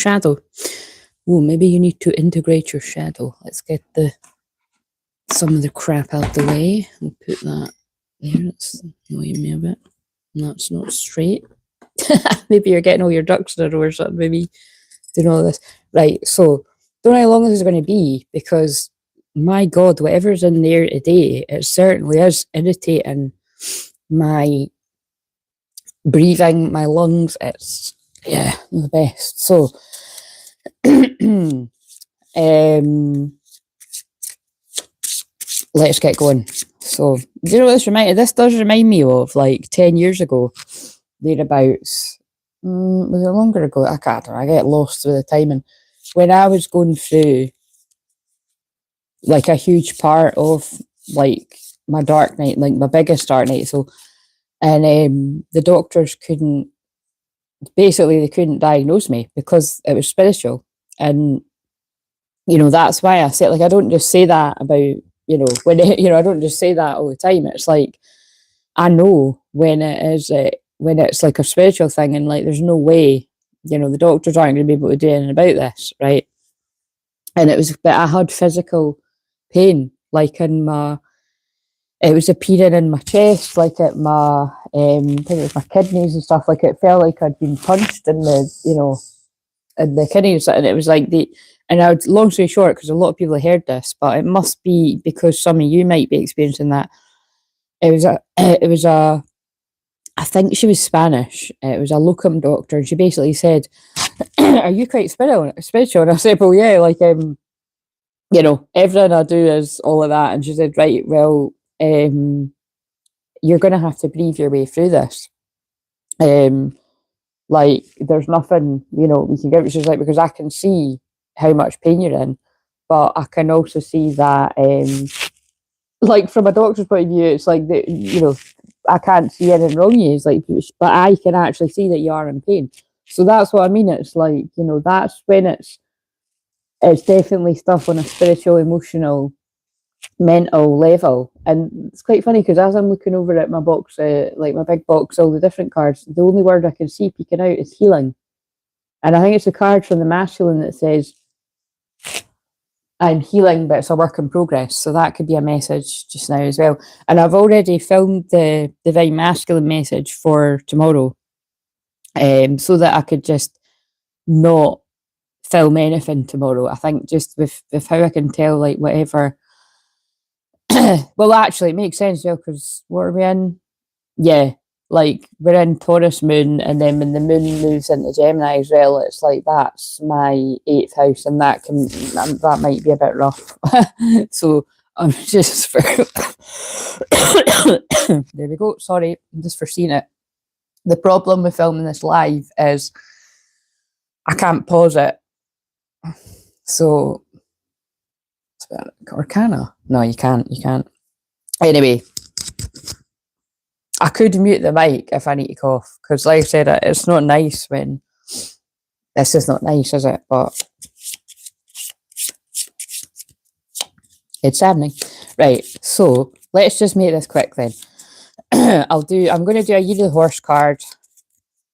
shadow. Oh, maybe you need to integrate your shadow. Let's get some of the crap out the way and put that there. It's annoying me a bit. That's not straight. Maybe you're getting all your ducks in a row or something. Maybe doing all this. Right, so don't know how long this is going to be, because my God, whatever's in there today, it certainly is irritating my breathing, my lungs. It's, yeah, the best. So, let's get going. So, you know what this does remind me of, like 10 years ago, thereabouts. Was it longer ago? I can't remember. I get lost through the timing. When I was going through like a huge part of like my dark night, like my biggest dark night. So, and the doctors couldn't diagnose me because it was spiritual. And, you know, that's why I said, like, I don't just say that about, you know, when it, you know, I don't just say that all the time. It's like, I know when it is, when it's like a spiritual thing, and like, there's no way, you know, the doctors aren't going to be able to do anything about this, right? And it was, but I had physical pain, like in my, it was appearing in my chest, like at my, I think it was my kidneys and stuff. Like it felt like I'd been punched in the, you know, in the kidneys, and it was like and I would, long story short, because a lot of people have heard this, but it must be because some of you might be experiencing that. It was a, I think she was Spanish. It was a locum doctor, and she basically said, "Are you quite spiritual?" And I said, "Well, yeah, like you know, everything I do is all of that." And she said, "Right, well, you're going to have to breathe your way through this. Like, there's nothing, you know, we can give." She's like, "Because I can see how much pain you're in, but I can also see that, like, from a doctor's point of view, it's like, that, you know, I can't see anything wrong with you. It's like, but I can actually see that you are in pain." So that's what I mean. It's like, you know, that's when it's definitely stuff on a spiritual, emotional, mental level. And it's quite funny because as I'm looking over at my box, like my big box, all the different cards, the only word I can see peeking out is healing. And I think it's a card from the masculine that says, "I'm healing, but it's a work in progress." So that could be a message just now as well. And I've already filmed the divine masculine message for tomorrow, so that I could just not film anything tomorrow. I think just with how I can tell, like, whatever. Well, actually, it makes sense, well, because what are we in? Yeah, like we're in Taurus moon, and then when the moon moves into Gemini as well, it's like that's my 8th house, and that might be a bit rough. So I'm just for there we go. Sorry, I'm just foreseeing it. The problem with filming this live is I can't pause it. So, or can I? No, you can't. You can't. Anyway, I could mute the mic if I need to cough, because like I said, it's not nice when, this is not nice, is it? But it's happening. Right, so let's just make this quick then. I'm going to do a Year of the Horse card.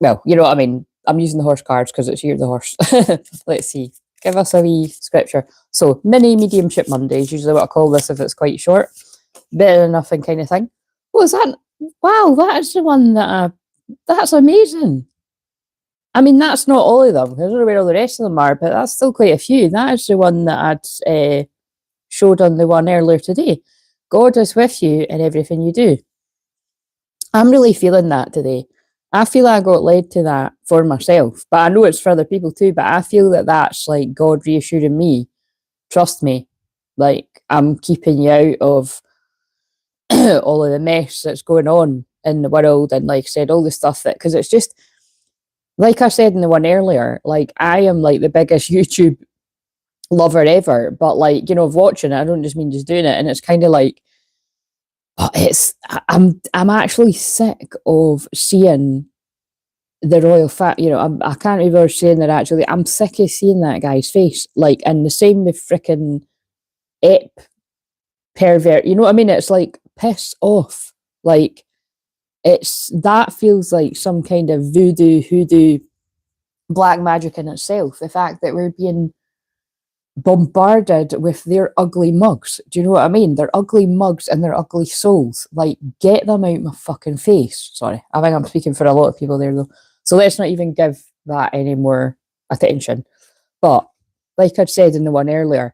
Well, you know what I mean. I'm using the horse cards because it's Year of the Horse. Let's see. Give us a wee scripture. So, mini mediumship Mondays, usually what I call this if it's quite short. Better than nothing kind of thing. What was that? Wow, that's the one that that's amazing. I mean, that's not all of them. I don't know where all the rest of them are, but that's still quite a few. That is the one that I'd showed on the one earlier today. God is with you in everything you do. I'm really feeling that today. I feel I got led to that for myself, but I know it's for other people too, but I feel that that's like God reassuring me, trust me, like I'm keeping you out of all of the mess that's going on in the world, and like I said, all the stuff that, because it's just, like I said in the one earlier, like I am like the biggest YouTube lover ever, but like, you know, of watching it, I don't just mean just doing it, and it's kind of like, I'm actually sick of seeing the royal you know, I can't even saying that actually, I'm sick of seeing that guy's face, like, and the same with freaking pervert, you know what I mean? It's like, piss off. Like, that feels like some kind of voodoo hoodoo black magic in itself. The fact that we're being bombarded with their ugly mugs. Do you know what I mean? They're ugly mugs and they're ugly souls. Like, get them out my fucking face. Sorry, I think I'm speaking for a lot of people there though. So let's not even give that any more attention. But like I'd said in the one earlier,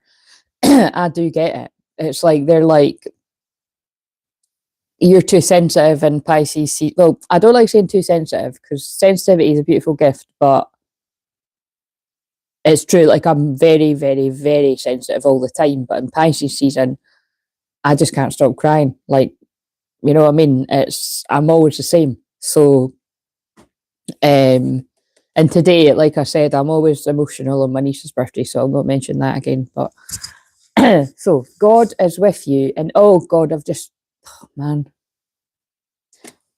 I do get it. It's like they're like, you're too sensitive, and Pisces see. Well, I don't like saying too sensitive because sensitivity is a beautiful gift, but it's true. Like, I'm very, very, very sensitive all the time. But in Pisces season, I just can't stop crying. Like, you know what I mean? I'm always the same. So, and today, like I said, I'm always emotional on my niece's birthday, so I'll not mention that again. But so God is with you, and oh God, man,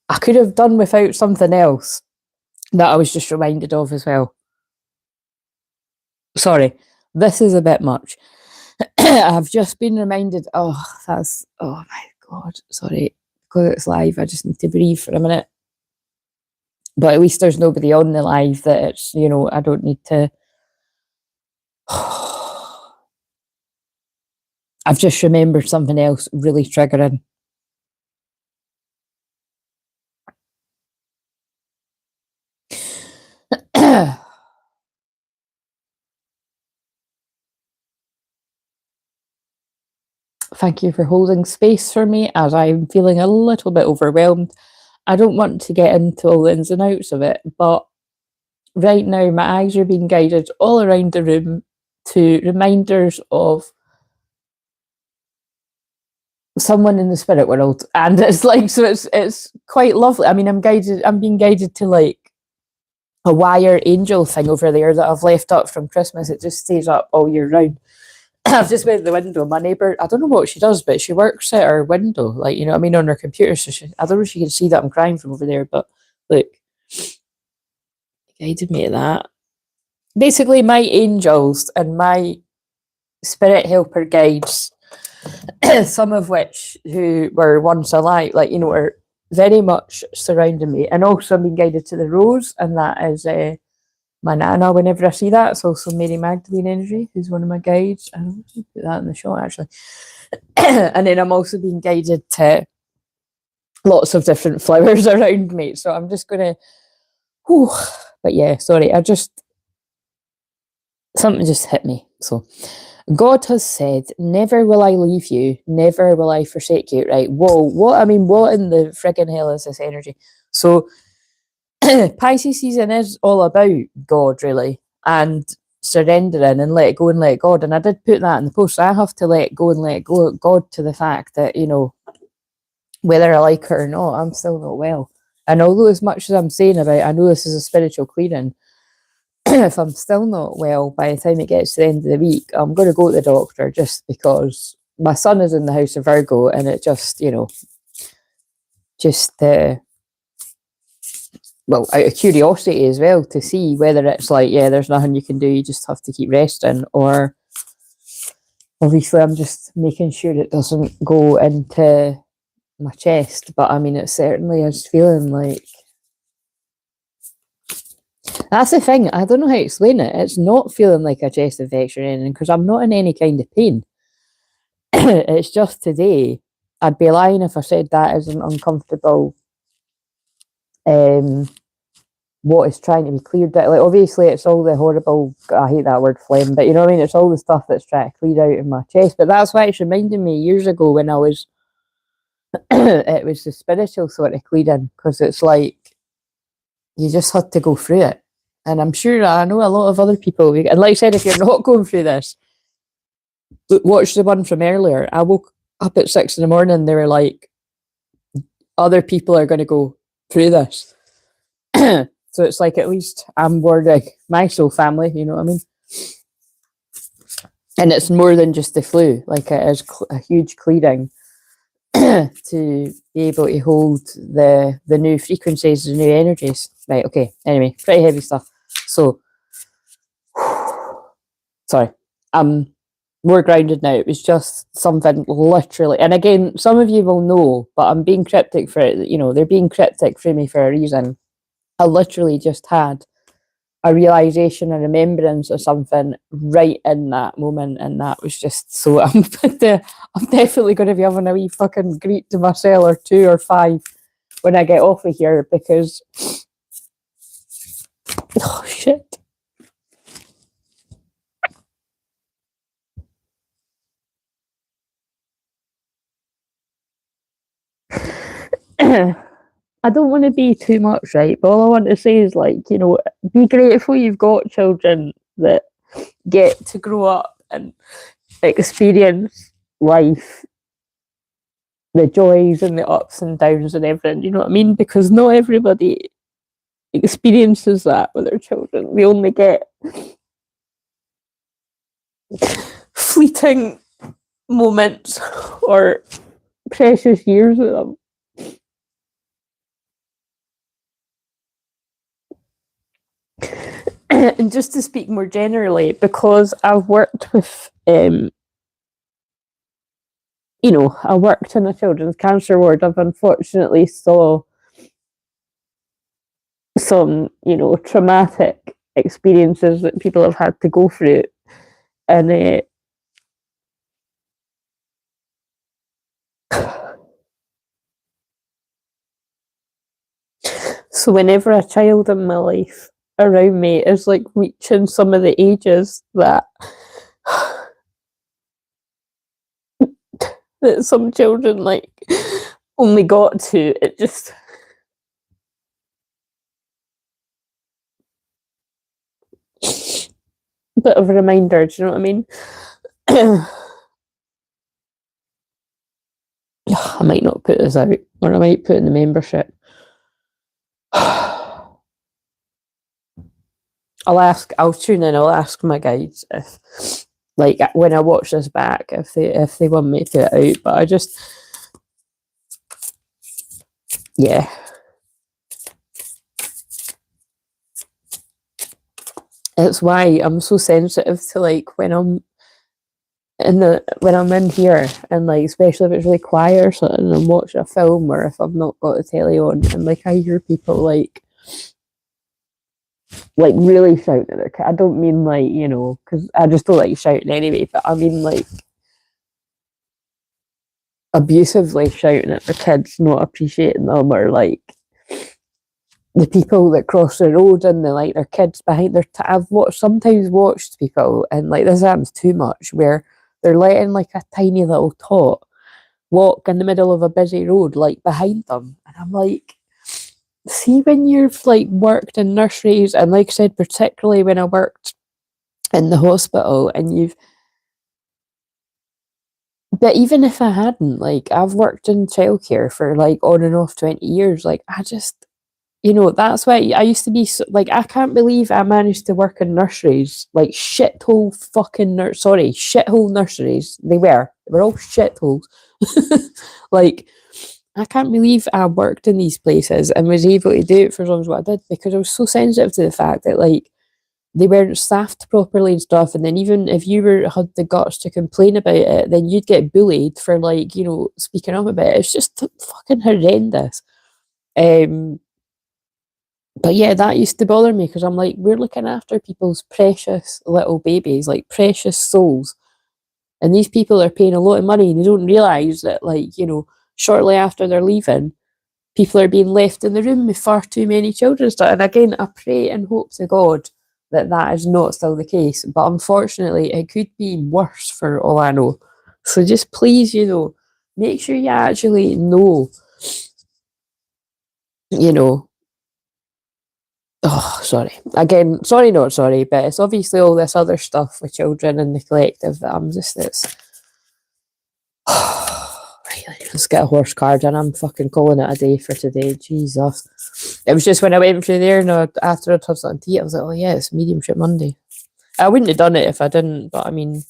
I could have done without something else that I was just reminded of as well. Sorry, this is a bit much. I've just been reminded. Oh my God, sorry, because it's live. I just need to breathe for a minute. But at least there's nobody on the live that it's, you know, I don't need to. I've just remembered something else really triggering. Thank you for holding space for me as I'm feeling a little bit overwhelmed. I don't want to get into all the ins and outs of it, but right now my eyes are being guided all around the room to reminders of someone in the spirit world, and it's like, so it's quite lovely. I mean, I'm being guided to like a wire angel thing over there that I've left up from Christmas. It just stays up all year round. I've just went to the window. My neighbour, I don't know what she does, but she works at her window, like, you know what I mean, on her computer. So I don't know if she can see that I'm crying from over there, but look, guided me to that. Basically, my angels and my spirit helper guides, some of which who were once alive, like, you know, are very much surrounding me. And also I'm being guided to the rose, and that is my Nana. Whenever I see that, it's also Mary Magdalene energy, who's one of my guides. I don't know, put that in the shot actually. And then I'm also being guided to lots of different flowers around me. So I'm just gonna, but yeah, sorry, something just hit me. So God has said, never will I leave you, never will I forsake you. Right? Whoa, what in the friggin' hell is this energy? So Pisces season is all about God, really, and surrendering and let go and let God. And I did put that in the post. I have to let go and let go God to the fact that, you know, whether I like it or not, I'm still not well. And although as much as I'm saying about, I know this is a spiritual clearing, if I'm still not well by the time it gets to the end of the week, I'm going to go to the doctor, just because my son is in the house of Virgo, and it just, you know, well, out of curiosity as well, to see whether it's like, yeah, there's nothing you can do, you just have to keep resting, or obviously I'm just making sure it doesn't go into my chest. But I mean, it certainly is feeling like, that's the thing, I don't know how to explain it. It's not feeling like a chest infection or anything, because I'm not in any kind of pain. It's just today, I'd be lying if I said that isn't uncomfortable. What is trying to be cleared out. Like, obviously it's all the horrible, I hate that word, phlegm, but you know what I mean, it's all the stuff that's trying to clear out in my chest. But that's why it's reminding me years ago when I was it was the spiritual sort of clearing, because it's like you just had to go through it. And I'm sure, I know a lot of other people, and like I said, if you're not going through this, watch the one from earlier. I woke up at 6 a.m, they were like, other people are going to go through this. So it's like, at least I'm wording my soul family, you know what I mean? And it's more than just the flu, like it is a huge clearing to be able to hold the new frequencies, the new energies. Right, okay, anyway, pretty heavy stuff. So, sorry, I'm more grounded now. It was just something literally, and again, some of you will know, but I'm being cryptic for it, you know, they're being cryptic for me for a reason. I literally just had a realization, a remembrance of something right in that moment, and that was just so. I'm definitely going to be having a wee fucking greet to myself, or 2 or 5, when I get off of here, because oh shit. I don't want to be too much, right? But all I want to say is, like, you know, be grateful you've got children that get to grow up and experience life, the joys and the ups and downs and everything, you know what I mean? Because not everybody experiences that with their children. We only get fleeting moments or precious years with them. And just to speak more generally, because I've worked with, you know, I worked in a children's cancer ward. I've unfortunately saw some, you know, traumatic experiences that people have had to go through. And so whenever a child in my life around me is like reaching some of the ages that that some children like only got to, it just a bit of a reminder, do you know what I mean? I might not put this out, or I might put in the membership. I'll tune in, I'll ask my guides if, like, when I watch this back, if they want me to put it out, but I just, yeah. It's why I'm so sensitive to, like, when I'm in here, and like, especially if it's really quiet or something, and I'm watching a film, or if I've not got the telly on, and like I hear people like really shouting at their kid. I don't mean like, you know, because I just don't like shouting anyway, but I mean like abusively shouting at their kids, not appreciating them, or like the people that cross the road and they like their kids behind their. I've sometimes watched people, and like this happens too much, where they're letting like a tiny little tot walk in the middle of a busy road, like behind them, and I'm like, see, when you've like worked in nurseries, and like I said, particularly when I worked in the hospital, and but even if I hadn't, like, I've worked in childcare for like on and off 20 years, like, I just, you know, that's why I used to be so, like, I can't believe I managed to work in nurseries, like shithole fucking shithole nurseries. They were all shitholes. Like, I can't believe I worked in these places and was able to do it for as long as what I did, because I was so sensitive to the fact that, like, they weren't staffed properly and stuff. And then even if you had the guts to complain about it, then you'd get bullied for, like, you know, speaking up about it. It's just fucking horrendous. But yeah, that used to bother me, because I'm like, we're looking after people's precious little babies, like precious souls. And these people are paying a lot of money, and they don't realise that, like, you know, shortly after they're leaving, people are being left in the room with far too many children. And again, I pray and hope to God that that is not still the case. But unfortunately, it could be worse for all I know. So just please, you know, make sure you actually know, you know. Oh, sorry. Again, sorry, not sorry, but it's obviously all this other stuff with children and the collective that I'm just, it's. Right, let's get a horse card, and I'm fucking calling it a day for today. Jesus. It was just when I went through there, and after I touched on tea, I was like, oh yeah, it's Mediumship Monday. I wouldn't have done it if I didn't, but I mean,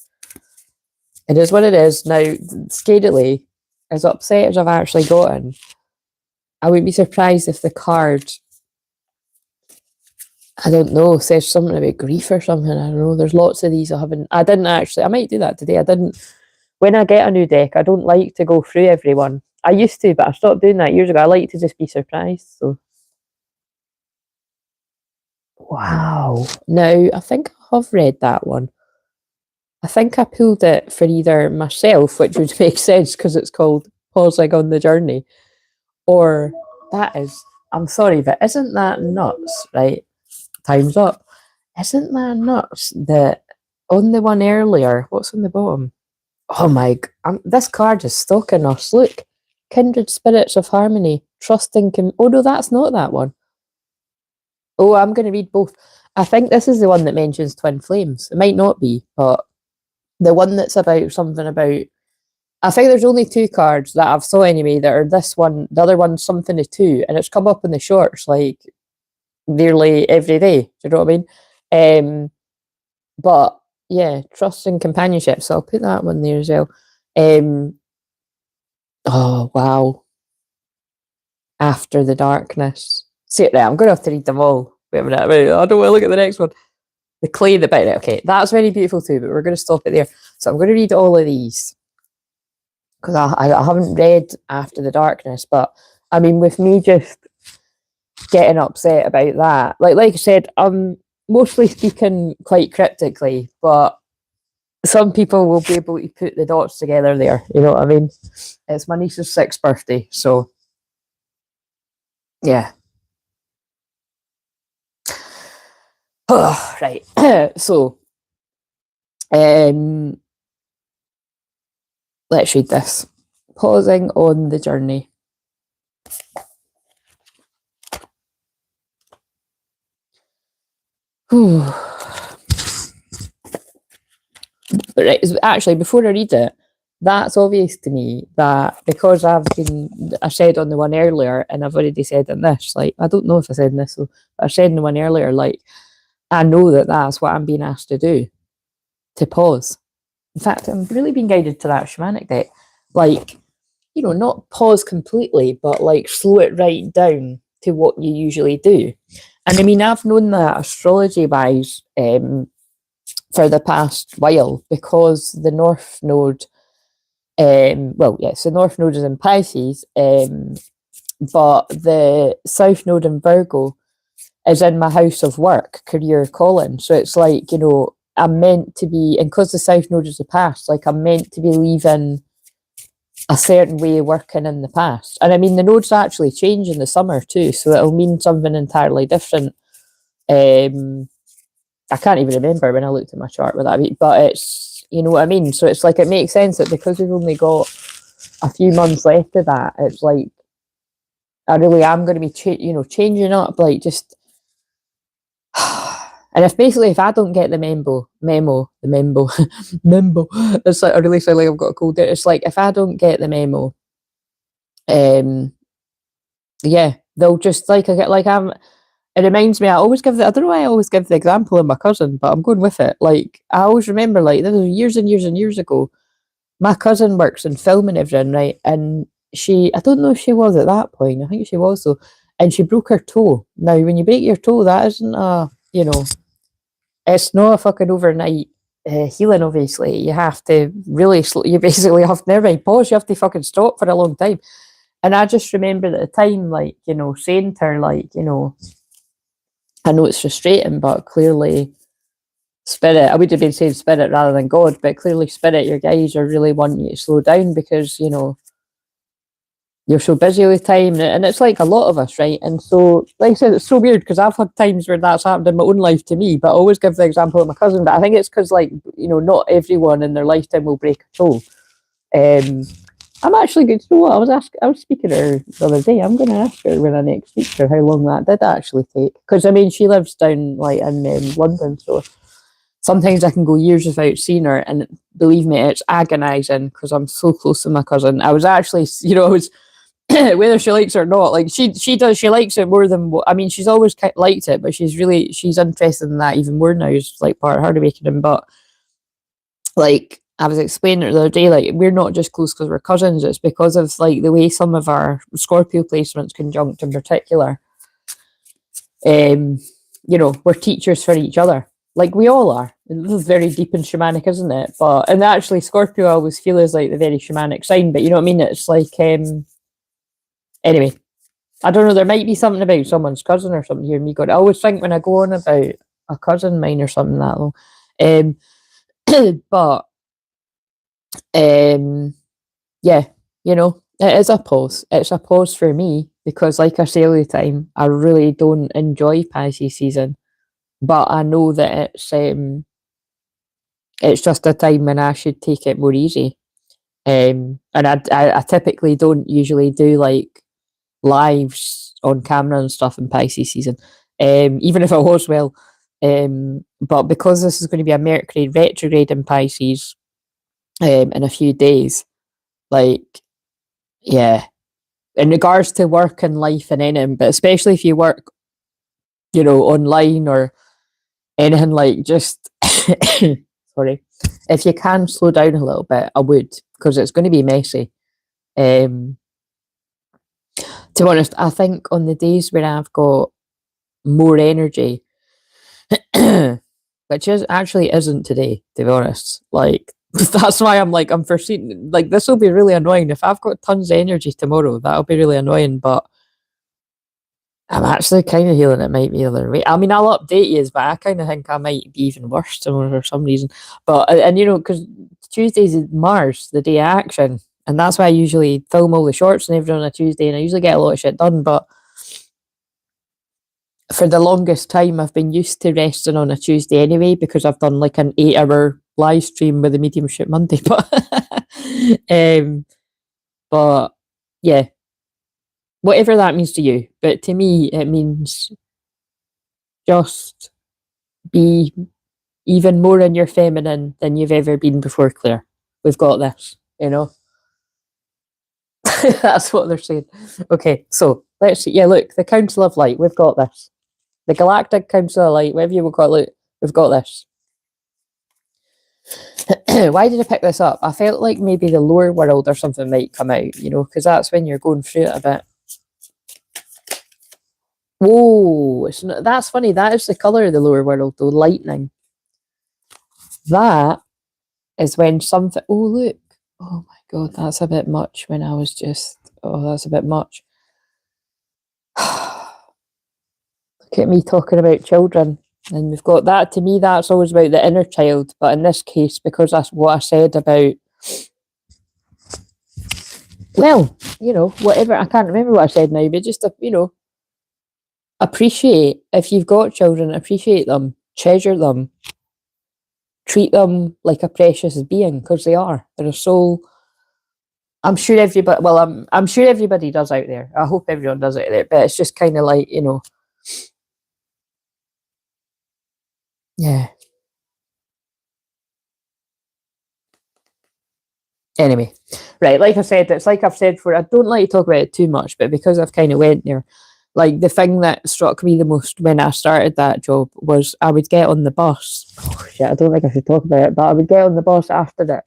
it is what it is. Now, scarily, as upset as I've actually gotten, I wouldn't be surprised if the card, I don't know, says something about grief or something. I don't know. There's lots of these I didn't actually. I might do that today. I didn't. When I get a new deck, I don't like to go through everyone. I used to, but I stopped doing that years ago. I like to just be surprised. So Wow. Now, I think I have read that one. I think I pulled it for either myself, which would make sense because it's called Pausing on the Journey, or that is, I'm sorry, but isn't that nuts, right? Time's up. Isn't that nuts that on the one earlier, what's on the bottom? Oh my, this card is stalking us. Look, kindred spirits of harmony, trusting. Oh no, that's not that one. Oh, I'm going to read both. I think this is the one that mentions twin flames. It might not be, but the one that's about something about. I think there's only two cards that I've saw anyway that are this one. The other one's something to two, and it's come up in the shorts like nearly every day. Do you know what I mean? But yeah, trust and companionship. So I'll put that one there as well. Oh wow. After the darkness. See it there. I'm gonna have to read them all. Wait a minute. Wait, I don't want to look at the next one. The clay, the bit. Okay, that's very beautiful too, but we're gonna stop it there. So I'm gonna read all of these. Because I haven't read After the Darkness, but I mean with me just getting upset about that. Like I said, I'm mostly speaking quite cryptically, but some people will be able to put the dots together there. You know what I mean? It's my niece's 6th birthday, so yeah. Right. So let's read this. Pausing on the journey. But right, actually, before I read it, that's obvious to me that because I said on the one earlier, and I've already said in this, like, I don't know if I said in this, but I said in the one earlier, like, I know that that's what I'm being asked to do, to pause. In fact, I'm really being guided to that shamanic deck. Like, you know, not pause completely, but like slow it right down to what you usually do. And I mean, I've known that astrology wise for the past while because the North Node, well, yes, the North Node is in Pisces, but the South Node in Virgo is in my house of work, career, calling. So it's like, you know, I'm meant to be, and because the South Node is the past, like I'm meant to be leaving a certain way of working in the past. And I mean, the nodes actually change in the summer too, so it'll mean something entirely different. I can't even remember when I looked at my chart with that, but it's, you know what I mean? So it's like, it makes sense that because we've only got a few months left of that, it's like, I really am going to be, changing up, like just, and if I don't get the memo, it's like, I really feel like I've got a cold there. It's like, if I don't get the memo, yeah, they'll just like, it reminds me, I don't know why I always give the example of my cousin, but I'm going with it. Like, I always remember, like, this was years and years and years ago. My cousin works in film and everything, right? And I don't know if she was at that point. I think she was, though. And she broke her toe. Now, when you break your toe, that isn't it's not a fucking overnight healing, obviously. You have to really, you basically have, never mind, pause, you have to fucking stop for a long time. And I just remember at the time, like, saying to her, like, I know it's frustrating, but clearly spirit, I would have been saying spirit rather than God, but clearly spirit, your guys are really wanting you to slow down because, you're so busy all the time. And it's like a lot of us, right? And so, like I said, it's so weird because I've had times where that's happened in my own life to me, but I always give the example of my cousin. But I think it's because, like, not everyone in their lifetime will break a toe. I'm actually good. You know what? I was speaking to her the other day. I'm going to ask her when I next speak to her how long that did actually take. Because I mean, she lives down like in London, so sometimes I can go years without seeing her, and believe me, it's agonising because I'm so close to my cousin. I was actually, whether she likes it or not, like she does, she likes it more than I mean, she's always liked it, but she's interested in that even more now. It's like part of her awakening, but like I was explaining it the other day, like we're not just close because we're cousins, it's because of like the way some of our Scorpio placements conjunct in particular. We're teachers for each other. Like we all are. This is very deep and shamanic, isn't it? And actually Scorpio I always feel is like the very shamanic sign, but you know what I mean? It's like anyway. I don't know, there might be something about someone's cousin or something here. Me going, I always think when I go on about a cousin of mine or something that long. But yeah, you know, it is a pause. It's a pause for me because, like I say all the time, I really don't enjoy Pisces season, but I know that it's just a time when I should take it more easy. And I typically don't usually do like lives on camera and stuff in Pisces season. Even if I was well. But because this is going to be a Mercury retrograde in Pisces in a few days, like, yeah, in regards to work and life and anything, but especially if you work, you know, online or anything, like, just sorry, if you can slow down a little bit, I would, because it's going to be messy. To be honest, I think on the days where I've got more energy, which is actually isn't today, to be honest. Like, that's why I'm foreseeing, like, this will be really annoying. If I've got tons of energy tomorrow, that'll be really annoying, but I'm actually kind of feeling it might be the other way. I mean, I'll update you, but I kind of think I might be even worse tomorrow for some reason. But, and you know, because Tuesday's Mars, the day of action, and that's why I usually film all the shorts and everything on a Tuesday, and I usually get a lot of shit done, but for the longest time, I've been used to resting on a Tuesday anyway, because I've done like an 8-hour live stream with the Mediumship Monday. But yeah, whatever that means to you. But to me, it means just be even more in your feminine than you've ever been before, Claire. We've got this, you know? That's what they're saying. Okay, so let's see. Yeah, look, the Council of Light, we've got this. The Galactic Council of Light, whatever you will call it, we've got this. Why did I pick this up? I felt like maybe the lower world or something might come out, you know, because that's when you're going through it a bit. Whoa, it's not, that's funny. That is the colour of the lower world, though, lightning. That is when something... Oh, look. Oh, my God, that's a bit much when I was just... Oh, that's a bit much. Look at me talking about children. And we've got that. To me, that's always about the inner child. But in this case, because that's what I said about... Well, you know, whatever. I can't remember what I said now, but just, you know, appreciate, if you've got children, appreciate them, treasure them, treat them like a precious being, because they are. They're a soul. I'm sure everybody, well, I'm sure everybody does out there. I hope everyone does out there, but it's just kind of like, you know, yeah. Anyway, right, like I said, it's like I've said before, I don't like to talk about it too much, but because I've kind of went there, like, the thing that struck me the most when I started that job was I would get on the bus. Oh, shit, I don't think I should talk about it, but I would get on the bus after it.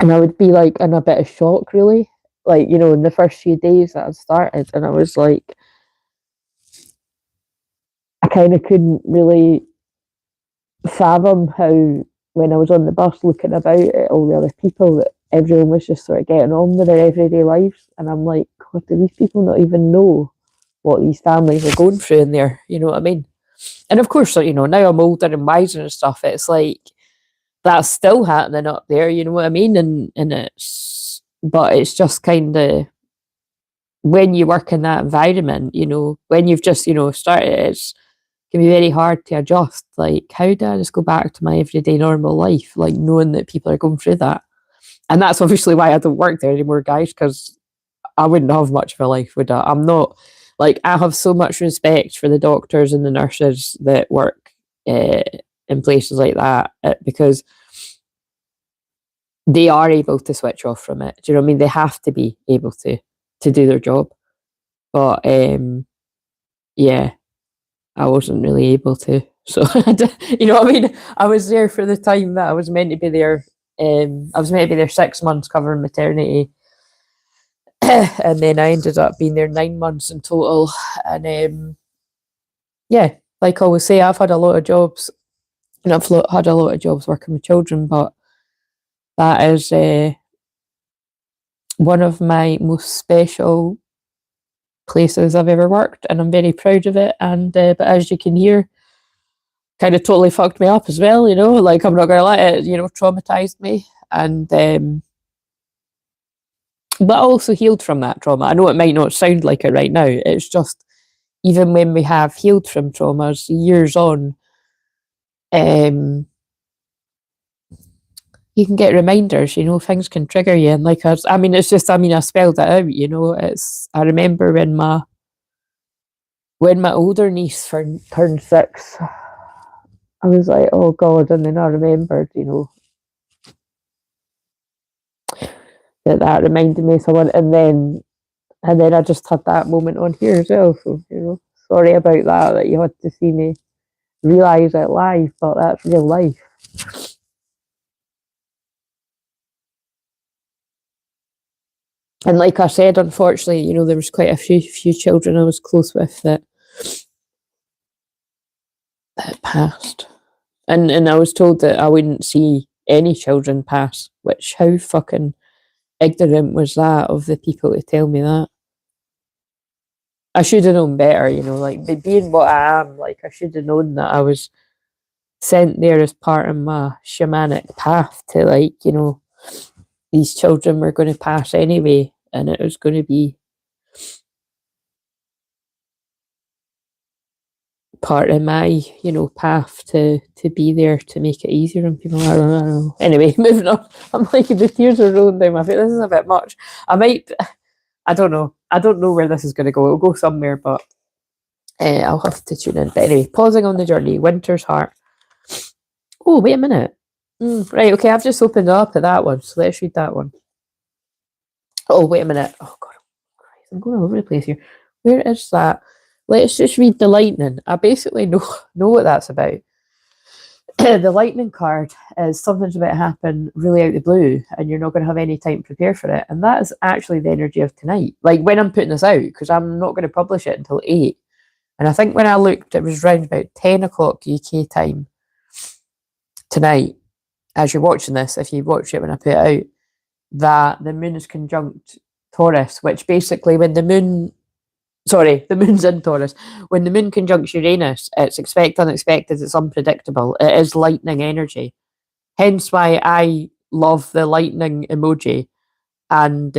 And I would be like in a bit of shock, really. Like, you know, in the first few days that I started, and I was like, I kind of couldn't really fathom how, when I was on the bus looking about at all the other people, that everyone was just sort of getting on with their everyday lives. And I'm like, God, do these people not even know what these families are going through in there? You know what I mean? And of course, you know, now I'm older and wiser and stuff, it's like, that's still happening up there, you know what I mean? And it's, but it's just kind of, when you work in that environment, you know, when you've just, you know, started, it can be very hard to adjust. Like, how do I just go back to my everyday normal life, like, knowing that people are going through that? And that's obviously why I don't work there anymore, guys, because I wouldn't have much of a life, would I? I'm not, like, I have so much respect for the doctors and the nurses that work in places like that, because they are able to switch off from it. Do you know what I mean? They have to be able to do their job. But yeah, I wasn't really able to. So, you know what I mean? I was there for the time that I was meant to be there. I was meant to be there 6 months covering maternity. And then I ended up being there 9 months in total. And yeah, like I always say, I've had a lot of jobs, and I've had a lot of jobs working with children, but that is one of my most special places I've ever worked, and I'm very proud of it. And but as you can hear, kind of totally fucked me up as well. Like I'm not gonna let it. Traumatized me, and but I also healed from that trauma. I know it might not sound like it right now. It's just even when we have healed from traumas years on, you can get reminders, things can trigger you. And like, I spelled it out, I remember when my older niece turned 6, I was like, oh God, and then I remembered, that reminded me of someone, and then I just had that moment on here as well. So, sorry about that you had to see me realise it live, but that's real life. And like I said, unfortunately, there was quite a few children I was close with that passed. And I was told that I wouldn't see any children pass, which how fucking ignorant was that of the people to tell me that. I should have known better, like being what I am, like I should have known that I was sent there as part of my shamanic path to, like, these children were going to pass anyway, and it was going to be part of my, path to be there to make it easier on people. I don't know. Anyway, moving on. I'm like, the tears are rolling down my face. This is a bit much. I don't know. I don't know where this is going to go. It'll go somewhere, but I'll have to tune in. But anyway, pausing on the journey. Winter's Heart. Oh, wait a minute. Right, okay, I've just opened up at that one, so let's read that one. Oh, wait a minute. Oh, God. I'm going all over the place here. Where is that? Let's just read the lightning. I basically know what that's about. The lightning card is something's about to happen really out of the blue, and you're not going to have any time to prepare for it. And that is actually the energy of tonight. Like when I'm putting this out, because I'm not going to publish it until 8. And I think when I looked, it was around about 10 o'clock UK time tonight. As you're watching this, if you watch it when I put it out, that the moon is conjunct Taurus, which basically when the moon's in Taurus. When the moon conjuncts Uranus, it's unexpected, it's unpredictable. It is lightning energy. Hence why I love the lightning emoji. And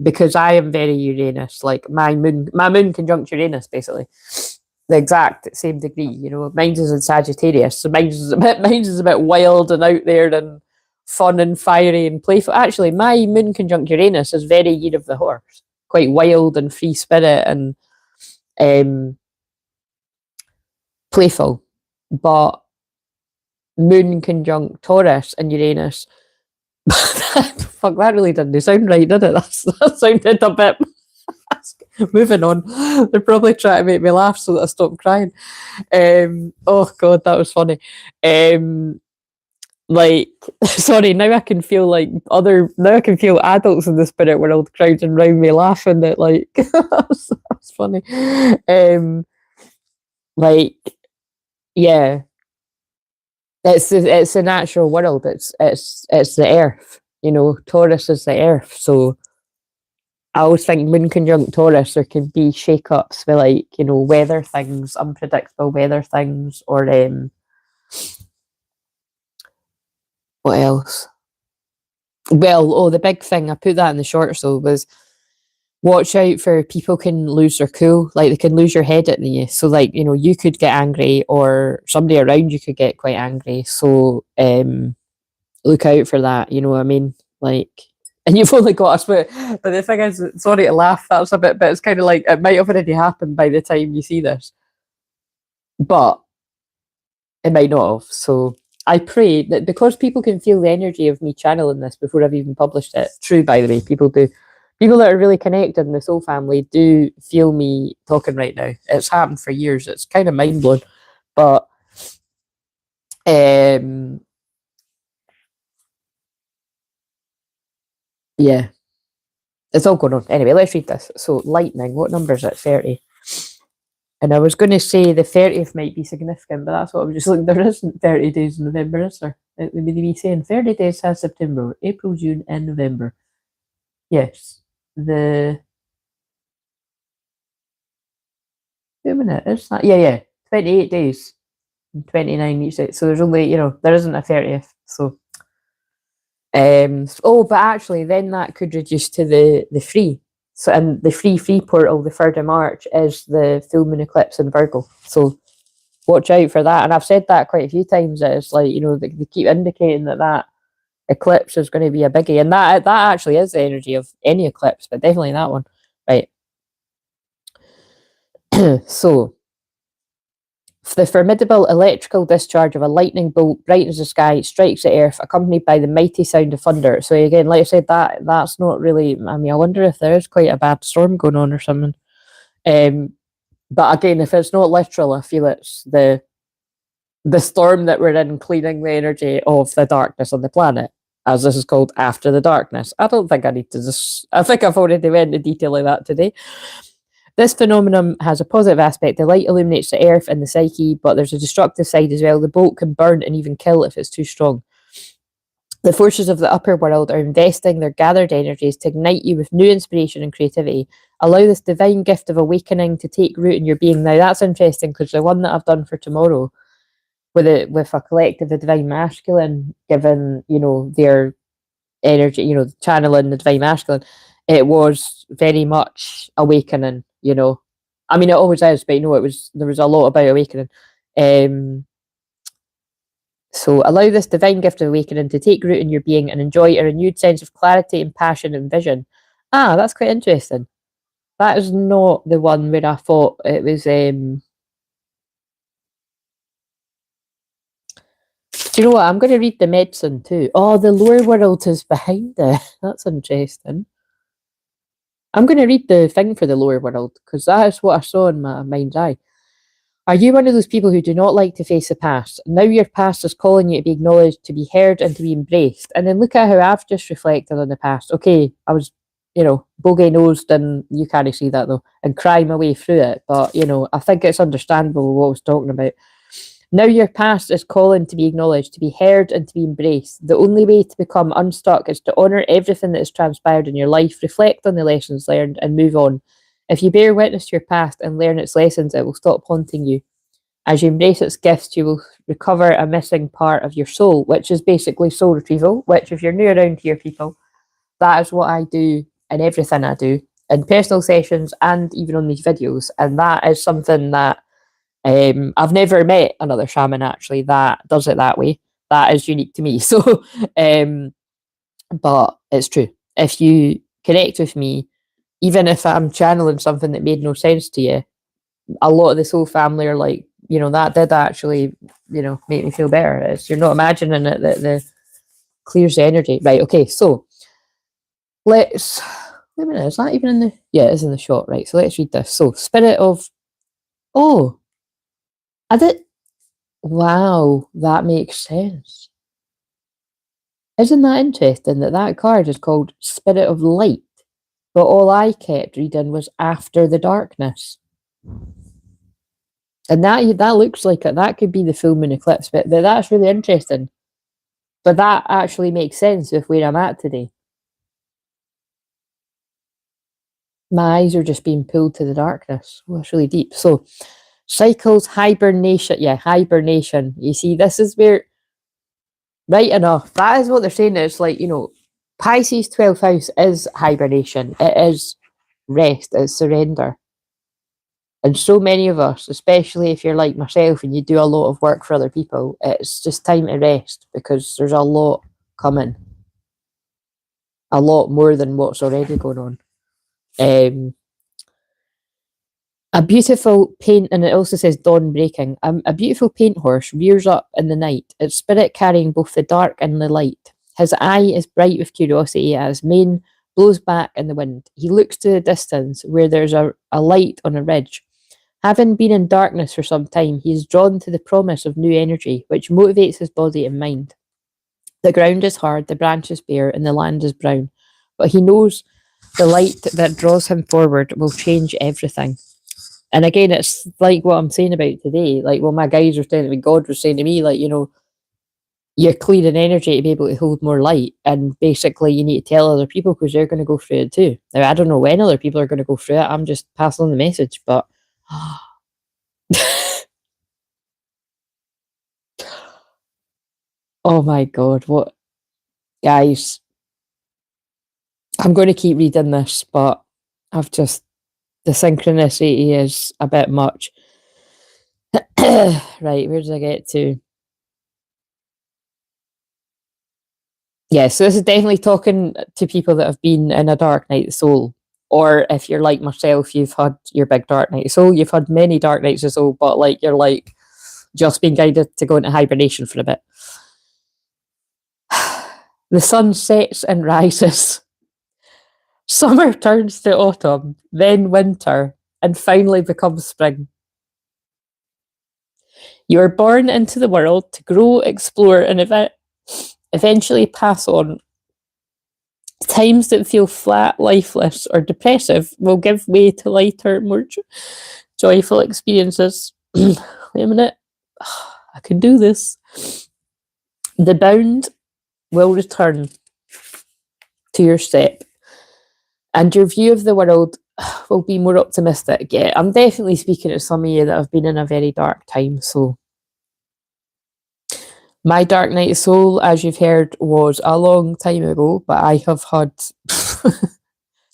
because I am very Uranus, like my moon conjunct Uranus, basically. The exact same degree, Mine's is in Sagittarius, so mine's is a bit wild and out there and fun and fiery and playful. Actually, my moon conjunct Uranus is very Year of the Horse. Quite wild and free spirit and playful, but moon conjunct Taurus and Uranus. Fuck, that really didn't sound right, did it? That sounded a bit. Moving on. They're probably trying to make me laugh so that I stop crying. Oh God, that was funny. Like, sorry, now I can feel adults in the spirit world crowding around me laughing at, like, that's funny. Like, yeah, it's a natural world. It's the earth, Taurus is the earth. So I always think moon conjunct Taurus, there can be shake-ups with, like, weather things, unpredictable weather things, or what else? Well, the big thing, I put that in the shorts though, was watch out for people can lose their cool, like they can lose your head at you. So, like, you could get angry or somebody around you could get quite angry. So look out for that, you know what I mean? Like, and you've only got us, but the thing is, sorry to laugh, that's a bit, but it's kind of like, it might have already happened by the time you see this. But it might not have. So I pray that because people can feel the energy of me channeling this before I've even published it. True, by the way, people do. People that are really connected in the soul family do feel me talking right now. It's happened for years. It's kind of mind blowing, but yeah, it's all going on. Anyway, let's read this. So, lightning. What number is it? 30. And I was going to say the 30th might be significant, but that's what I was just like, there isn't 30 days in November, is there? It would be saying 30 days has September, April, June, and November. Yes. Wait a minute, is that? Yeah. 28 days. 29 each day. So there's only, there isn't a 30th. So but actually then that could reduce to the free. So and the free portal, the 3rd of March, is the full moon eclipse in Virgo. So watch out for that. And I've said that quite a few times. That it's like, they keep indicating that eclipse is going to be a biggie. And that actually is the energy of any eclipse, but definitely that one. Right. So the formidable electrical discharge of a lightning bolt brightens the sky, strikes the earth, accompanied by the mighty sound of thunder. So again, like I said, that's not really. I mean, I wonder if there is quite a bad storm going on or something. But again, if it's not literal, I feel it's the storm that we're in cleaning the energy of the darkness on the planet, as this is called, after the darkness. I don't think I need to just. I think I've already went into detail like that today. This phenomenon has a positive aspect. The light illuminates the earth and the psyche, but there's a destructive side as well. The bolt can burn and even kill if it's too strong. The forces of the upper world are investing their gathered energies to ignite you with new inspiration and creativity. Allow this divine gift of awakening to take root in your being. Now that's interesting, because the one that I've done for tomorrow with a collective, the divine masculine, given, their energy, channeling the divine masculine, it was very much awakening. I mean, it always is, but there was a lot about awakening. So allow this divine gift of awakening to take root in your being and enjoy a renewed sense of clarity and passion and vision. That's quite interesting. That is not the one where I thought it was. Do you know what? I'm going to read the medicine too. Oh, the lower world is behind it. That's interesting. I'm going to read the thing for the lower world, because that is what I saw in my mind's eye. Are you one of those people who do not like to face the past? Now your past is calling you to be acknowledged, to be heard, and to be embraced. And then look at how I've just reflected on the past. Okay, I was, bogey-nosed, and you can't see that though, and cry my way through it. But, I think it's understandable what I was talking about. Now your past is calling to be acknowledged, to be heard, and to be embraced. The only way to become unstuck is to honour everything that has transpired in your life, reflect on the lessons learned, and move on. If you bear witness to your past and learn its lessons, it will stop haunting you. As you embrace its gifts, you will recover a missing part of your soul, which is basically soul retrieval, which, if you're new around here, people, that is what I do in everything I do, in personal sessions and even on these videos. And that is something that I've never met another shaman actually that does it that way. That is unique to me. So, but it's true. If you connect with me, even if I'm channeling something that made no sense to you, a lot of the soul family are like, that did actually, make me feel better. You're not imagining it, that the clears the energy. Right, okay, so let's, wait a minute, is that even in the, yeah, it is in the shot, right, so let's read this. So, spirit of, wow, that makes sense. Isn't that interesting that card is called Spirit of Light, but all I kept reading was After the Darkness. And that looks like it. That could be the full moon eclipse, but that's really interesting. But that actually makes sense with where I'm at today. My eyes are just being pulled to the darkness. Oh, it's really deep. So, cycles, hibernation. Yeah, hibernation. You see, this is where, right enough. That is what they're saying. It's like, Pisces 12th house is hibernation. It is rest. It's surrender. And so many of us, especially if you're like myself and you do a lot of work for other people, it's just time to rest, because there's a lot coming. A lot more than what's already going on. A beautiful paint, and it also says dawn breaking. A beautiful paint horse rears up in the night, its spirit carrying both the dark and the light. His eye is bright with curiosity as his mane blows back in the wind. He looks to the distance where there's a light on a ridge. Having been in darkness for some time, he is drawn to the promise of new energy, which motivates his body and mind. The ground is hard, the branches bare, and the land is brown. But he knows the light that draws him forward will change everything. And again, it's like what I'm saying about today. Like, well, my guys were telling me, God was saying to me, like, you're clearing energy to be able to hold more light, and basically you need to tell other people because they're going to go through it too. Now, I don't know when other people are going to go through it. I'm just passing on the message, but oh my god, what, guys, I'm going to keep reading this, but I've just, the synchronicity is a bit much. Right, where did I get to? Yeah, so this is definitely talking to people that have been in a dark night of soul. Or if you're like myself, you've had your big dark night of soul, you've had many dark nights of soul, but like you're like just being guided to go into hibernation for a bit. The sun sets and rises. Summer turns to autumn, then winter, and finally becomes spring. You are born into the world to grow, explore, and eventually pass on. Times that feel flat, lifeless, or depressive will give way to lighter, more joyful experiences. Wait a minute. I can do this. The bound will return to your step, and your view of the world will be more optimistic. Yeah, I'm definitely speaking to some of you that have been in a very dark time. So my dark night of soul, as you've heard, was a long time ago, but I have had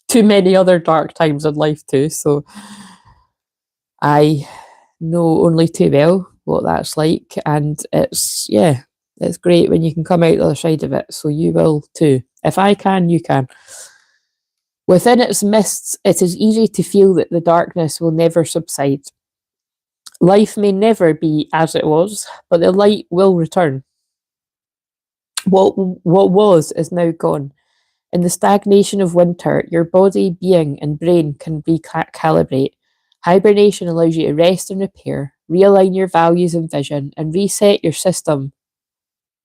too many other dark times in life too, so I know only too well what that's like, and it's great when you can come out the other side of it, so you will too. If I can, you can. Within its mists, it is easy to feel that the darkness will never subside. Life may never be as it was, but the light will return. What was is now gone. In the stagnation of winter, your body, being, and brain can recalibrate. Hibernation allows you to rest and repair, realign your values and vision, and reset your system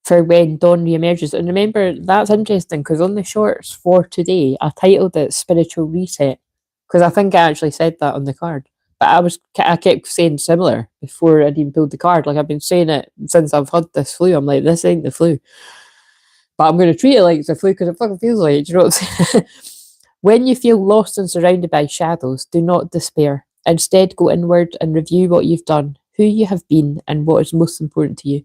for when dawn reemerges. And remember, that's interesting because on the shorts for today, I titled it Spiritual Reset because I think I actually said that on the card. But I kept saying similar before I'd even pulled the card. Like I've been saying it since I've had this flu. I'm like, this ain't the flu. But I'm going to treat it like it's a flu because it fucking feels like it. Do you know what I'm saying? When you feel lost and surrounded by shadows, do not despair. Instead, go inward and review what you've done, who you have been, and what is most important to you.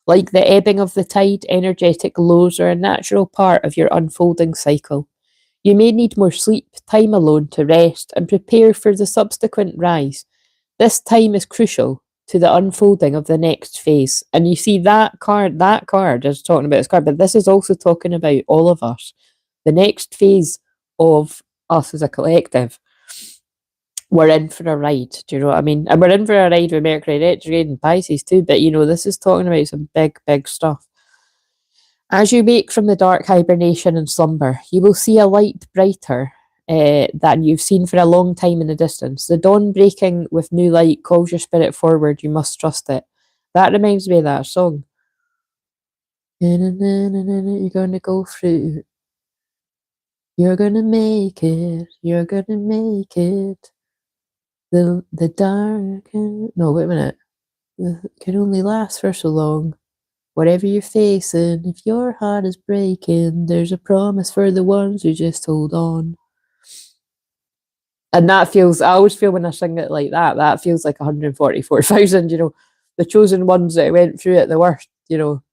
Like the ebbing of the tide, energetic lows are a natural part of your unfolding cycle. You may need more sleep, time alone to rest, and prepare for the subsequent rise. This time is crucial to the unfolding of the next phase. And you see that card is talking about this card, but this is also talking about all of us. The next phase of us as a collective. We're in for a ride, do you know what I mean? And we're in for a ride with Mercury retrograde and Pisces too, but you know, this is talking about some big, big stuff. As you wake from the dark hibernation and slumber, you will see a light brighter than you've seen for a long time in the distance. The dawn breaking with new light calls your spirit forward. You must trust it. That reminds me of that song. You're going to go through. You're going to make it. You're going to make it. The dark... No, wait a minute. It can only last for so long. Whatever you're facing, if your heart is breaking, there's a promise for the ones who just hold on. And that feels, I always feel when I sing it like that feels like 144,000, you know, the chosen ones that went through it the worst, you know.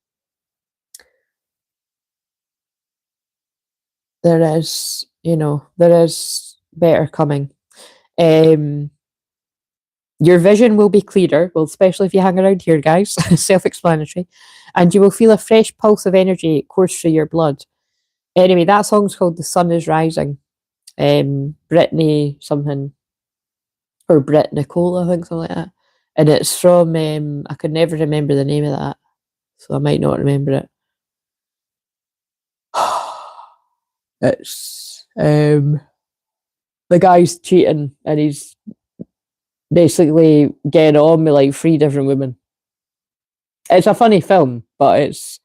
There is better coming. Your vision will be clearer, well, especially if you hang around here, guys, self-explanatory, and you will feel a fresh pulse of energy course through your blood. Anyway, that song's called The Sun is Rising. Brittany something, or Britt Nicole, I think, something like that. And it's from, I could never remember the name of that, so I might not remember it. It's, the guy's cheating, and he's basically getting on with like 3 different women. It's a funny film, but it's,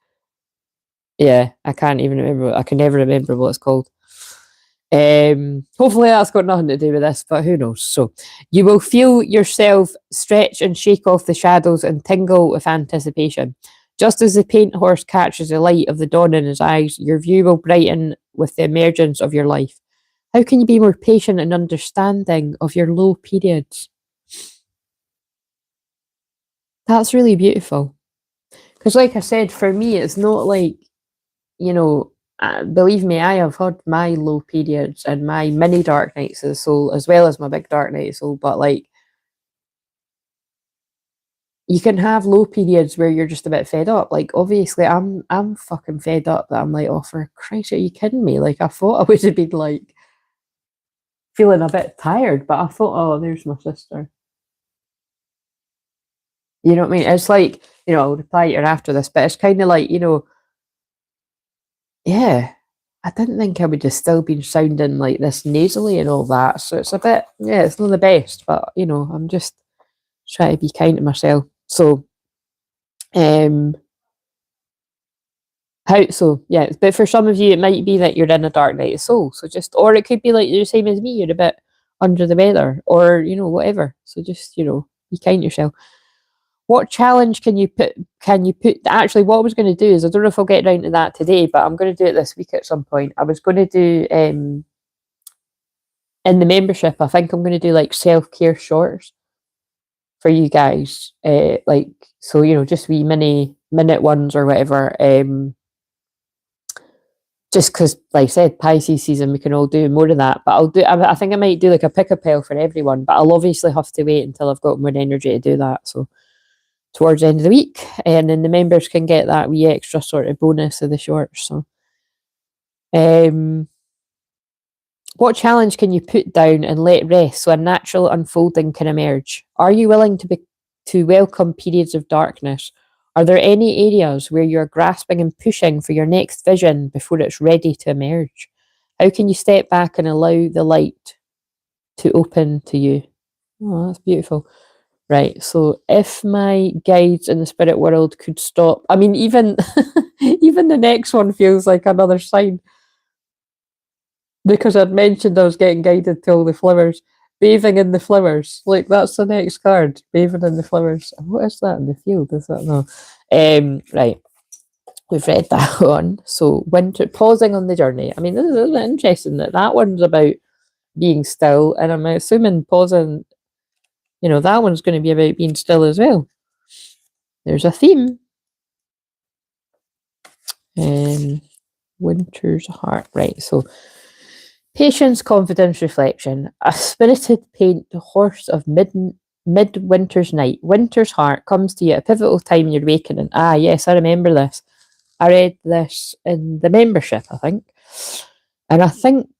yeah, I can't even remember. I can never remember what it's called. Hopefully that's got nothing to do with this, but who knows. So you will feel yourself stretch and shake off the shadows and tingle with anticipation. Just as the paint horse catches the light of the dawn in his eyes, your view will brighten with the emergence of your life. How can you be more patient and understanding of your low periods? That's really beautiful. Because, like I said, for me, it's not like, you know, believe me, I have had my low periods and my mini dark nights of the soul, as well as my big dark night of the soul. But like, you can have low periods where you're just a bit fed up. Like, obviously, I'm fucking fed up. That I'm like, oh, for Christ, are you kidding me? Like, I thought I would have been like feeling a bit tired, but I thought, oh, there's my sister. You know what I mean? It's like, I'll reply to her after this, but it's kind of like, yeah, I didn't think I would have still been sounding like this nasally and all that. So it's a bit, yeah, it's not the best, but I'm just trying to be kind to myself. So, but for some of you, it might be that you're in a dark night of soul. So or it could be like you're the same as me, you're a bit under the weather, or whatever. So just be kind to yourself. What challenge can you put? Actually, what I was going to do is, I don't know if I'll get down to that today, but I'm going to do it this week at some point. I was going to do in the membership. I think I'm going to do like self-care shorts for you guys, just wee minute ones or whatever. Just because, like I said, Pisces season, we can all do more of that. But I think I might do like a pick-a-pale for everyone, but I'll obviously have to wait until I've got more energy to do that. So towards the end of the week, and then the members can get that wee extra sort of bonus of the shorts. So, what challenge can you put down and let rest so a natural unfolding can emerge? Are you willing to welcome periods of darkness? Are there any areas where you're grasping and pushing for your next vision before it's ready to emerge? How can you step back and allow the light to open to you? Oh, that's beautiful. Right, so if my guides in the spirit world could stop, I mean, even even the next one feels like another sign, because I'd mentioned I was getting guided to all the flowers, bathing in the flowers. Like, that's the next card, bathing in the flowers. What is that in the field? Is that no? Right, we've read that one. So winter, pausing on the journey. I mean, this is interesting that one's about being still, and I'm assuming pausing. That one's going to be about being still as well. There's a theme. Winter's Heart. Right, so patience, confidence, reflection. A spirited paint horse of midwinter's night. Winter's Heart comes to you at a pivotal time in your awakening. Ah, yes, I remember this. I read this in the membership, I think. And I think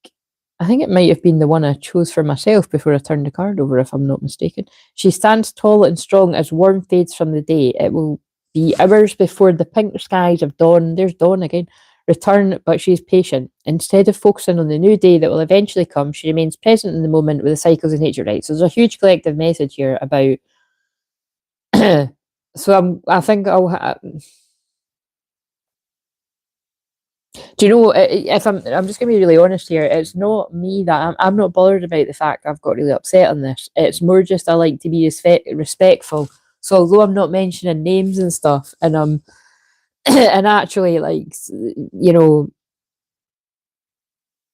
it might have been the one I chose for myself before I turned the card over, if I'm not mistaken. She stands tall and strong as warmth fades from the day. It will be hours before the pink skies of dawn, there's dawn again, return, but she's patient. Instead of focusing on the new day that will eventually come, she remains present in the moment with the cycles of nature right. So there's a huge collective message here about so I think do you know, if I'm just going to be really honest here, it's not me that I'm not bothered about the fact I've got really upset on this. It's more just I like to be respectful. So although I'm not mentioning names and stuff, and and actually, like,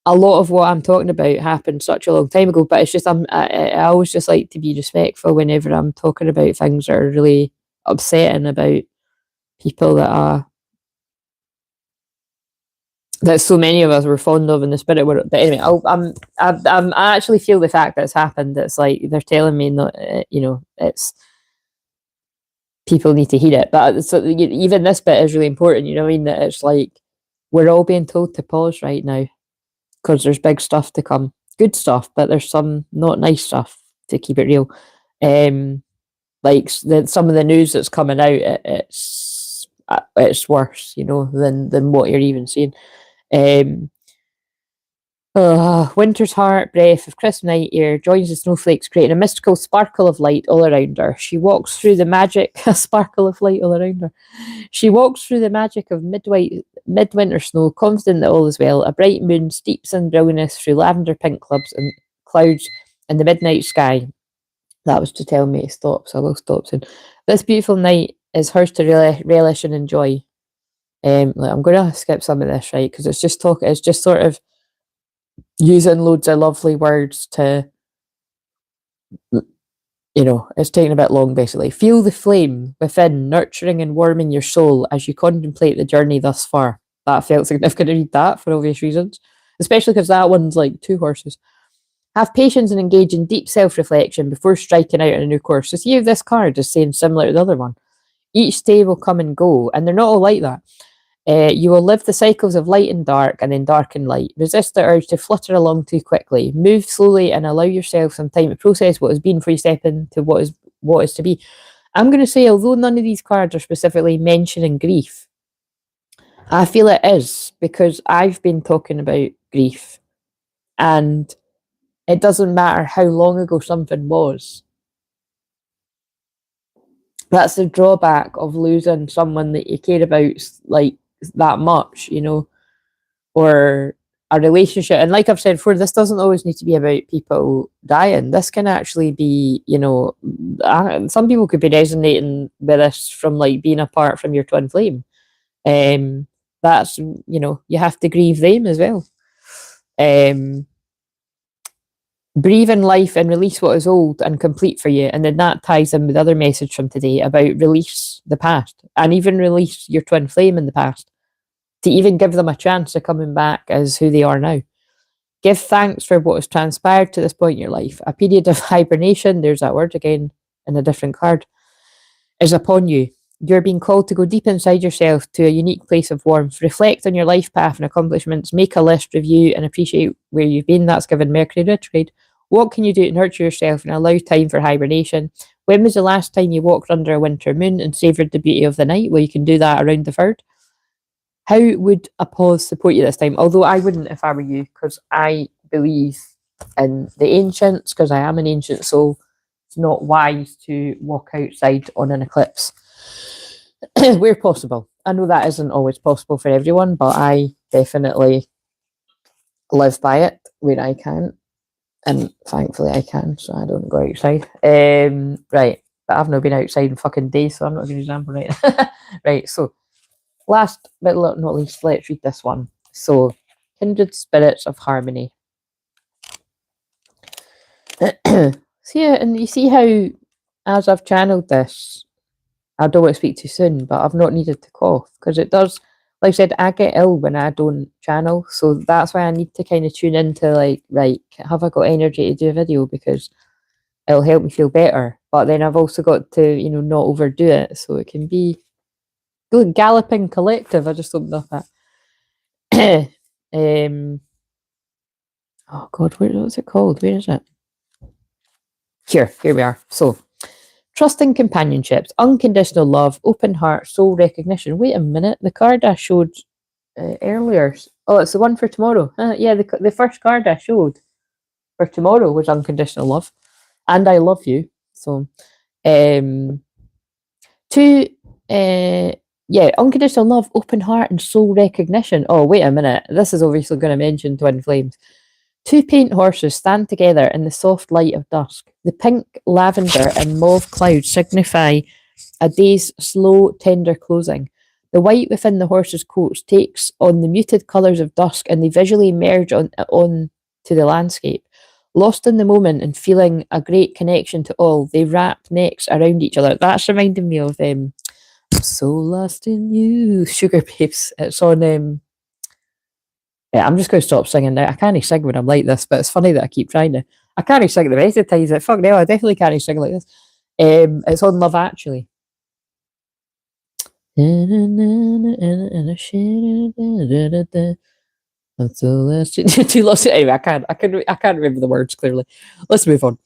a lot of what I'm talking about happened such a long time ago, but it's just I always just like to be respectful whenever I'm talking about things that are really upsetting about people that so many of us were fond of in the spirit world. But anyway, I actually feel the fact that it's happened. It's like they're telling me not, it's people need to hear it. But so even this bit is really important. You know what I mean? That it's like we're all being told to pause right now because there's big stuff to come, good stuff, but there's some not nice stuff, to keep it real. Like some of the news that's coming out, it's worse, than what you're even seeing. Winter's Heart, breath of crisp night air, joins the snowflakes, creating a mystical sparkle of light all around her. She walks through the magic, a sparkle of light all around her. She walks through the magic of midwinter snow, confident that all is well. A bright moon steeps in brilliance through lavender pink clubs and clouds in the midnight sky. That was to tell me to stop, so I will stop soon. This beautiful night is hers to relish and enjoy. I'm going to skip some of this, right? Because it's just sort of using loads of lovely words to, it's taking a bit long, basically. Feel the flame within, nurturing and warming your soul as you contemplate the journey thus far. That felt significant to read that for obvious reasons, especially because that one's like 2 horses. Have patience and engage in deep self-reflection before striking out on a new course. So see if this card is saying similar to the other one. Each day will come and go, and they're not all like that. You will live the cycles of light and dark, and then dark and light. Resist the urge to flutter along too quickly. Move slowly and allow yourself some time to process what has been before you step into what is to be. I'm going to say, although none of these cards are specifically mentioning grief, I feel it is, because I've been talking about grief, and it doesn't matter how long ago something was. That's the drawback of losing someone that you care about like that much, or a relationship. And like I've said before, this doesn't always need to be about people dying. This can actually be, some people could be resonating with this from like being apart from your twin flame. That's, you have to grieve them as well. Breathe in life and release what is old and complete for you. And then that ties in with the other message from today about release the past, and even release your twin flame in the past, to even give them a chance of coming back as who they are now. Give thanks for what has transpired to this point in your life. A period of hibernation, there's that word again in a different card, is upon you. You're being called to go deep inside yourself to a unique place of warmth. Reflect on your life path and accomplishments. Make a list, review, and appreciate where you've been. That's given Mercury retrograde. What can you do to nurture yourself and allow time for hibernation? When was the last time you walked under a winter moon and savoured the beauty of the night? Well, you can do that around the 3rd. How would a pause support you this time? Although I wouldn't if I were you, because I believe in the ancients, because I am an ancient soul. It's not wise to walk outside on an eclipse where possible. I know that isn't always possible for everyone, but I definitely live by it where I can. And thankfully I can, so I don't go outside. Right, but I've not been outside in fucking days, so I'm not going to example right. Right, so last but not least, let's read this one. So, Kindred Spirits of Harmony. So yeah, and you see how, as I've channeled this, I don't want to speak too soon, but I've not needed to cough, because it does, like I said, I get ill when I don't channel, so that's why I need to kind of tune into like, right, have I got energy to do a video, because it'll help me feel better. But then I've also got to, not overdo it, so it can be good. Galloping Collective, I just opened up that. Oh god, what's it called? Where is it? Here we are. So, trusting companionships, unconditional love, open heart, soul recognition. Wait a minute, the card I showed earlier. Oh, it's the one for tomorrow. Yeah, the first card I showed for tomorrow was unconditional love, and I love you. So, unconditional love, open heart, and soul recognition. Oh, wait a minute. This is obviously going to mention twin flames. 2 paint horses stand together in the soft light of dusk. The pink, lavender, and mauve clouds signify a day's slow, tender closing. The white within the horses' coats takes on the muted colours of dusk, and they visually merge on to the landscape. Lost in the moment and feeling a great connection to all, they wrap necks around each other. That's reminding me of I'm so lost in you, Sugar Babes. It's on yeah, I'm just going to stop singing now. I can't sing when I'm like this, but it's funny that I keep trying to. I can't sing the rest of the times. Fuck no, I definitely can't sing like this. It's on Love Actually. I'm so lost. Too lost. Anyway, I can't remember the words clearly. Let's move on.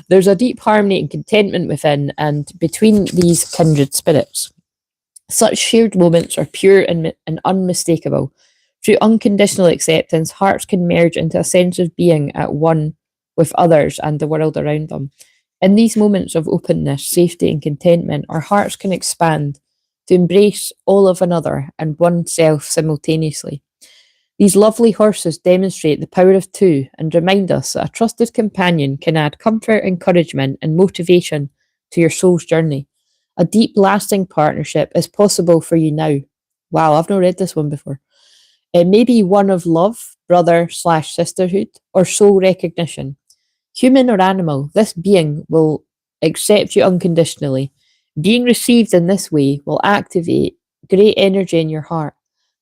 There's a deep harmony and contentment within and between these kindred spirits. Such shared moments are pure and unmistakable. Through unconditional acceptance, hearts can merge into a sense of being at one with others and the world around them. In these moments of openness, safety, and contentment, our hearts can expand to embrace all of another and oneself simultaneously. These lovely horses demonstrate the power of 2 and remind us that a trusted companion can add comfort, encouragement, and motivation to your soul's journey. A deep, lasting partnership is possible for you now. Wow, I've not read this one before. It may be one of love, brother slash sisterhood, or soul recognition. Human or animal, this being will accept you unconditionally. Being received in this way will activate great energy in your heart.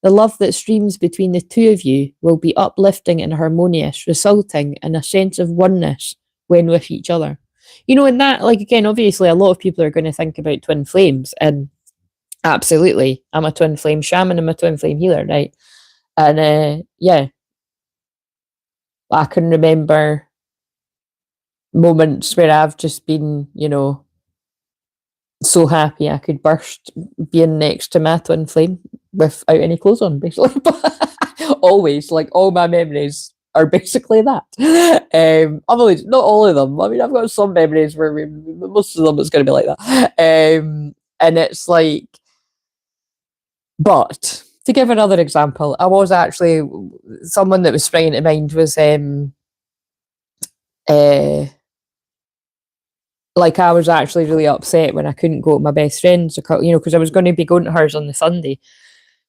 The love that streams between the two of you will be uplifting and harmonious, resulting in a sense of oneness when with each other. You know, and that, like, again, obviously, a lot of people are going to think about twin flames, and absolutely, I'm a twin flame shaman, I'm a twin flame healer, right? And yeah, I can remember moments where I've just been, you know, so happy I could burst being next to my twin flame without any clothes on, basically. But always, like, all my memories are basically that. I've always, not all of them. I mean, I've got some memories where most of them it's going to be like that. And it's like, but to give another example, I was actually, someone that was springing to mind was uh, like, I was actually really upset when I couldn't go to my best friend's, you know, because I was going to be going to hers on the Sunday.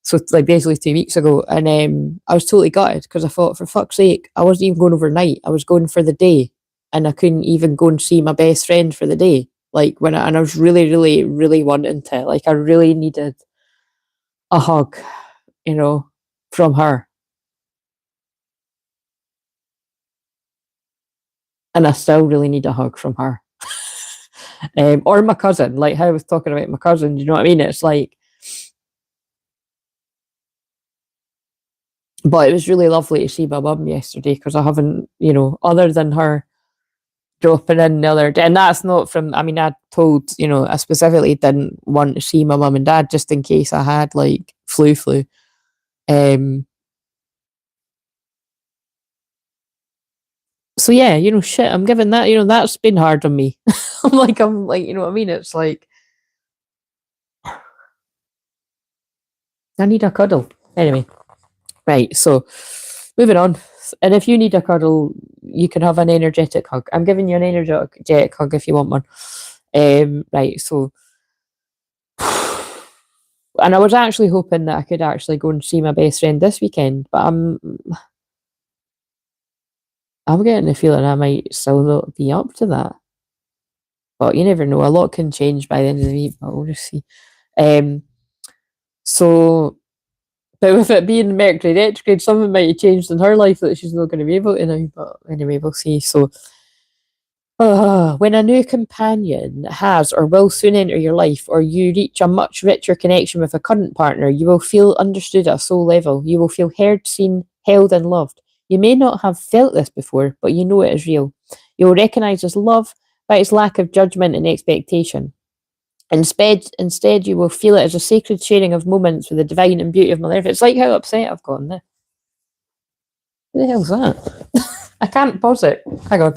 So, like, basically 2 weeks ago. And I was totally gutted because I thought, for fuck's sake, I wasn't even going overnight. I was going for the day. And I couldn't even go and see my best friend for the day. Like, and I was really, really, really wanting to. Like, I really needed a hug, you know, from her. And I still really need a hug from her. Or my cousin, like how I was talking about my cousin, you know what I mean? It's like, but it was really lovely to see my mum yesterday because I haven't, you know, other than her dropping in the other day. And that's not from, I mean, I told, you know, I specifically didn't want to see my mum and dad just in case I had like flu. Um, so yeah, you know, shit, I'm giving that, you know, that's been hard on me. I'm like, you know what I mean? It's like, I need a cuddle. Anyway, right. So moving on. And if you need a cuddle, you can have an energetic hug. I'm giving you an energetic hug if you want one. Right. So, and I was actually hoping that I could actually go and see my best friend this weekend, but I'm getting the feeling I might still not be up to that. But you never know. A lot can change by the end of the week, but we'll just see. Um, so, but with it being Mercury retrograde, something might have changed in her life that she's not going to be able to now. But anyway, we'll see. So, when a new companion has or will soon enter your life, or you reach a much richer connection with a current partner, you will feel understood at a soul level. You will feel heard, seen, held, and loved. You may not have felt this before, but you know it is real. You will recognize this love by its lack of judgment and expectation. Instead, you will feel it as a sacred sharing of moments with the divine and beauty of my life. It's like how upset I've gotten there. What the hell's that? I can't pause it. Hang on.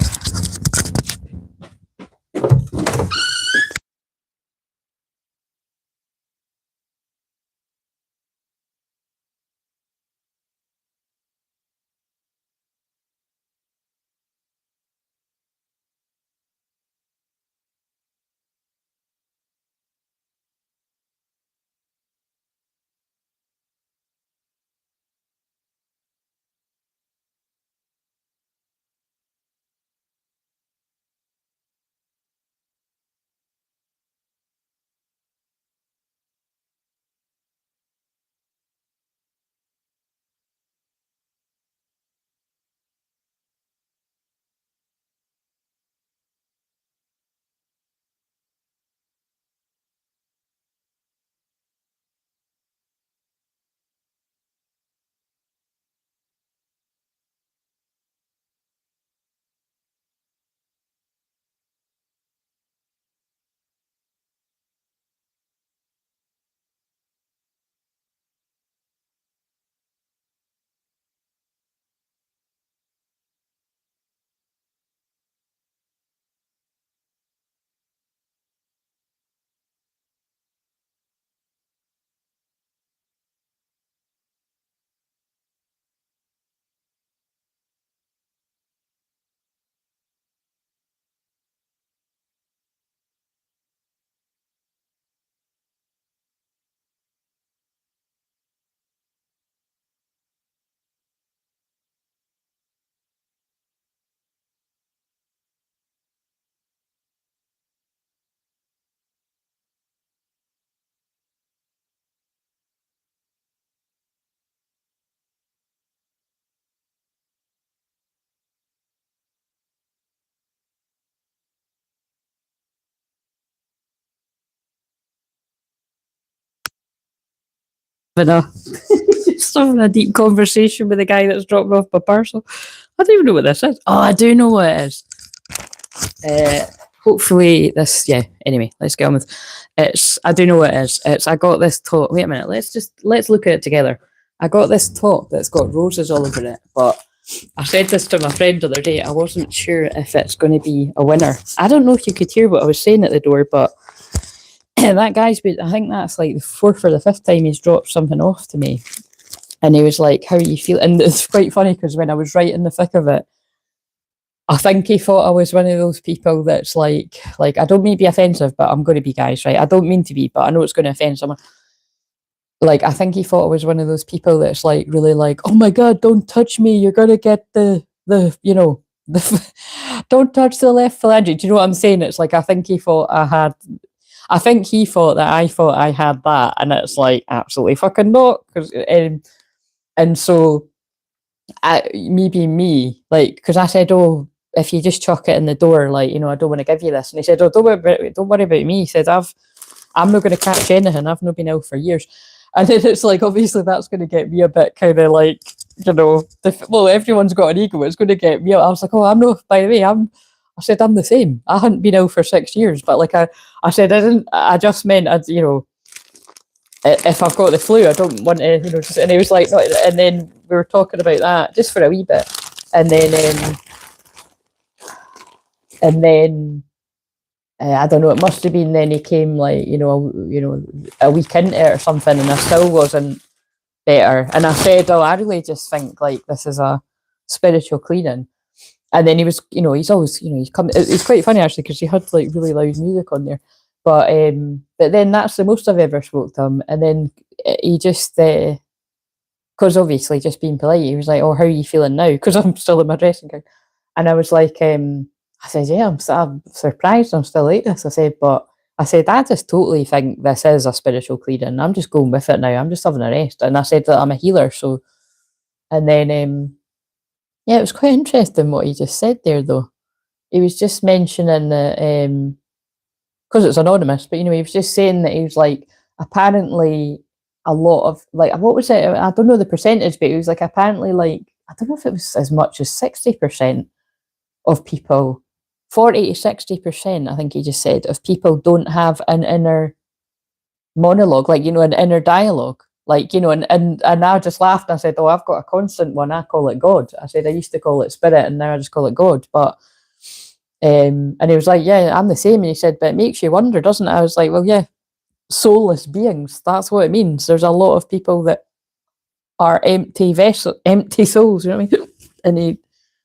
Just having a deep conversation with the guy that's dropped off my parcel. I don't even know what this is. Oh, I do know what it is. Hopefully this, yeah, anyway, let's get on with I do know what it is. I got this top. Wait a minute, let's look at it together. I got this top that's got roses all over it, but I said this to my friend the other day. I wasn't sure if it's going to be a winner. I don't know if you could hear what I was saying at the door, but that guy's been, I think that's like the 4th or the 5th time he's dropped something off to me. And he was like, how are you feeling? And it's quite funny because when I was right in the thick of it, I think he thought I was one of those people that's like I don't mean to be offensive, but I'm going to be, guys, right? I don't mean to be, but I know it's going to offend someone. Like, I think he thought I was one of those people that's like really like, oh my God, don't touch me. You're going to get the don't touch the left phalange. Do you know what I'm saying? It's like, I think he thought that I thought I had that. And it's like, absolutely fucking not. And so, me being me, like, because I said, oh, if you just chuck it in the door, like, I don't want to give you this. And he said, oh, don't worry about me. He said, I'm not going to catch anything. I've not been ill for years. And then it's like, obviously that's going to get me a bit kind of like, well, everyone's got an ego. It's going to get me. I was like, oh, I'm not, by the way, I'm the same. I hadn't been ill for 6 years, but like I said, I just meant, if I've got the flu, I don't want to, and he was like, no, and then we were talking about that just for a wee bit. And then, I don't know, it must have been then he came like, a week into it or something, and I still wasn't better. And I said, oh, I really just think like this is a spiritual cleaning. And then he was, he's always, he's come. It's quite funny actually because he had like really loud music on there. But then that's the most I've ever spoke to him. And then he just, because obviously just being polite, he was like, oh, how are you feeling now? Because I'm still in my dressing gown. And I was like, I said, yeah, I'm surprised I'm still like this. I said, I just totally think this is a spiritual cleaning. I'm just going with it now. I'm just having a rest. And I said that I'm a healer. So, and then, yeah, it was quite interesting what he just said there, though. He was just mentioning that, because it's anonymous, but, he was just saying that he was like, apparently a lot of, like, what was it? I don't know the percentage, but he was like, apparently, like, I don't know if it was as much as 60% of people, 40 to 60%, I think he just said, of people don't have an inner monologue, like, an inner dialogue. Like, and I just laughed and I said, oh, I've got a constant one. I call it God. I said, I used to call it spirit and now I just call it God. But, and he was like, yeah, I'm the same. And he said, but it makes you wonder, doesn't it? I was like, well, yeah, soulless beings. That's what it means. There's a lot of people that are empty souls, you know what I mean? And he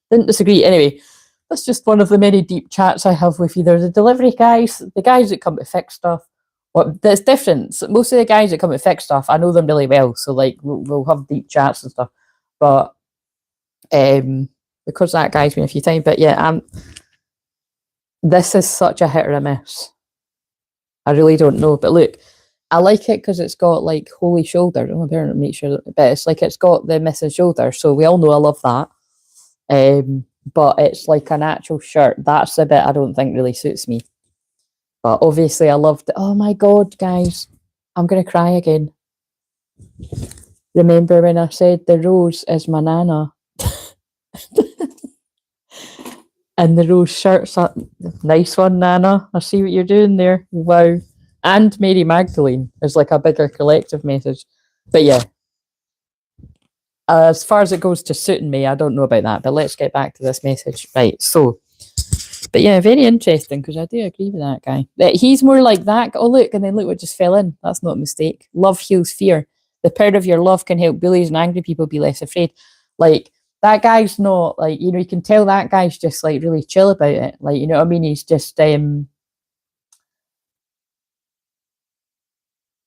didn't disagree. Anyway, that's just one of the many deep chats I have with either the delivery guys, the guys that come to fix stuff. Well, that's different. So most of the guys that come to fix stuff, I know them really well. So like we'll have deep chats and stuff. But because that guy's been a few times, but yeah, this is such a hit or a miss. I really don't know. But look, I like it because it's got like holy shoulder. Oh, I better make sure but it's like it's got the missing shoulder. So we all know I love that. But it's like an actual shirt. That's the bit I don't think really suits me. But obviously I loved it. Oh my God, guys. I'm going to cry again. Remember when I said the rose is my nana? And the rose shirt's a nice one, Nana. I see what you're doing there. Wow. And Mary Magdalene is like a bigger collective message. But yeah. As far as it goes to suiting me, I don't know about that. But let's get back to this message. Right, so. But yeah, very interesting because I do agree with that guy. He's more like that. Oh, look, and then look what just fell in. That's not a mistake. Love heals fear. The power of your love can help bullies and angry people be less afraid. Like, that guy's not, like, you can tell that guy's just, like, really chill about it. Like, you know what I mean? He's just,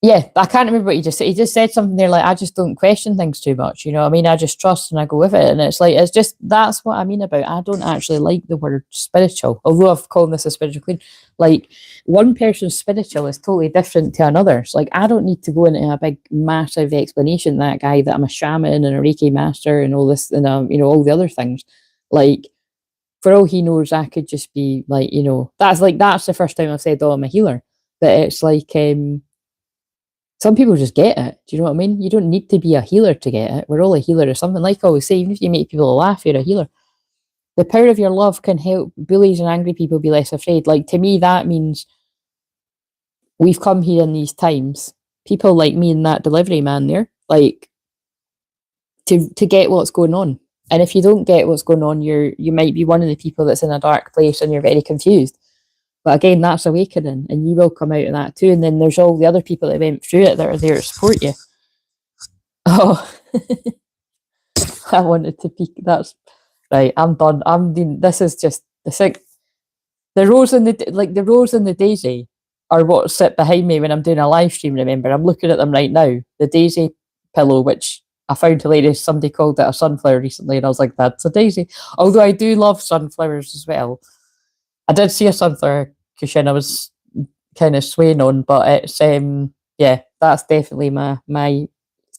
yeah, I can't remember what he just said. He just said something there like, I just don't question things too much, you know what I mean? I just trust and I go with it. And it's like, it's just, that's what I mean about, I don't actually like the word spiritual, although I've called this a spiritual clean. Like, one person's spiritual is totally different to another's. Like, I don't need to go into a big, massive explanation, that guy, that I'm a shaman and a Reiki master and all this, and, all the other things. Like, for all he knows, I could just be like, that's the first time I've said, oh, I'm a healer. But it's like, Some people just get it. Do you know what I mean? You don't need to be a healer to get it. We're all a healer or something. Like I always say, even if you make people laugh, you're a healer. The power of your love can help bullies and angry people be less afraid. Like, to me, that means we've come here in these times, people like me and that delivery man there, like, to get what's going on. And if you don't get what's going on, you might be one of the people that's in a dark place and you're very confused. But again, that's awakening, and you will come out of that too. And then there's all the other people that went through it that are there to support you. Oh, I wanted to peek. That's right. I'm done. I'm doing. This is just the thing. The rose and the rose and the daisy are what sit behind me when I'm doing a live stream. Remember, I'm looking at them right now. The daisy pillow, which I found hilarious. Somebody called it a sunflower recently, and I was like, "That's a daisy." Although I do love sunflowers as well. I did see a sunflower cushion I was kind of swaying on, but it's yeah, that's definitely my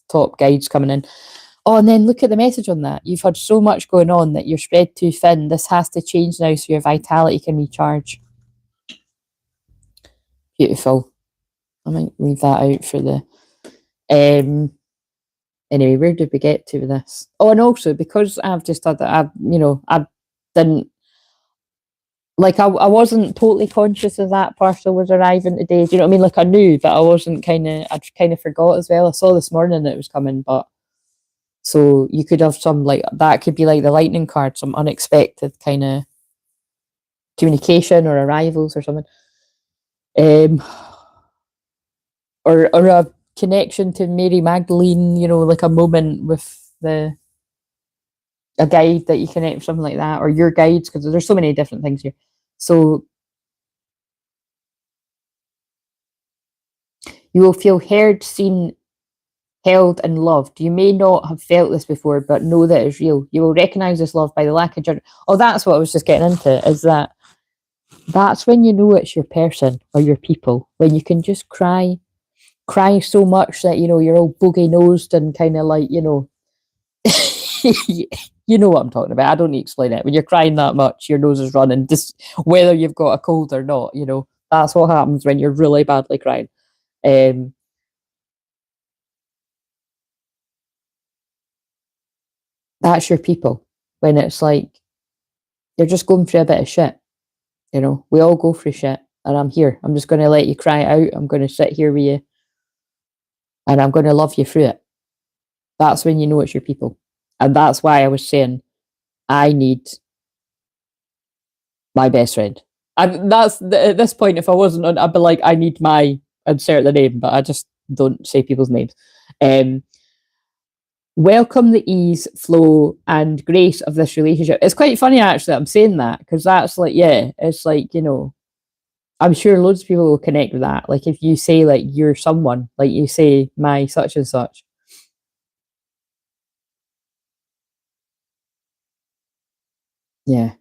top guides coming in. Oh, and then look at the message on that. You've had so much going on that you're spread too thin. This has to change now so your vitality can recharge. Beautiful. I might leave that out for the anyway, where did we get to with this? Oh, and also because I've just had that, I didn't, like, I wasn't totally conscious of that parcel was arriving today. Do you know what I mean? Like, I knew, but I wasn't I'd kind of forgot as well. I saw this morning that it was coming, but so you could have some, like, that could be like the lightning card, some unexpected kind of communication or arrivals or something. Or a connection to Mary Magdalene, like a moment with a guide that you connect with, something like that, or your guides, because there's so many different things here. So you will feel heard, seen, held, and loved. You may not have felt this before, but know that it's real. You will recognize this love by the lack of judgment. Oh, that's what I was just getting into, is that's when you know it's your person or your people, when you can just cry so much that, you're all bogey-nosed and kind of like, you know what I'm talking about. I don't need to explain it. When you're crying that much, your nose is running, just whether you've got a cold or not, that's what happens when you're really badly crying. That's your people. When it's like, you're just going through a bit of shit. We all go through shit, and I'm here. I'm just going to let you cry it out. I'm going to sit here with you, and I'm going to love you through it. That's when you know it's your people. And that's why I was saying, I need my best friend. And that's, at this point, if I wasn't on, I'd be like, I need my, insert the name, but I just don't say people's names. Welcome the ease, flow, and grace of this relationship. It's quite funny, actually, I'm saying that, because that's like, yeah, it's like, I'm sure loads of people will connect with that. Like, if you say, like, you're someone, like you say, my such and such. Yeah.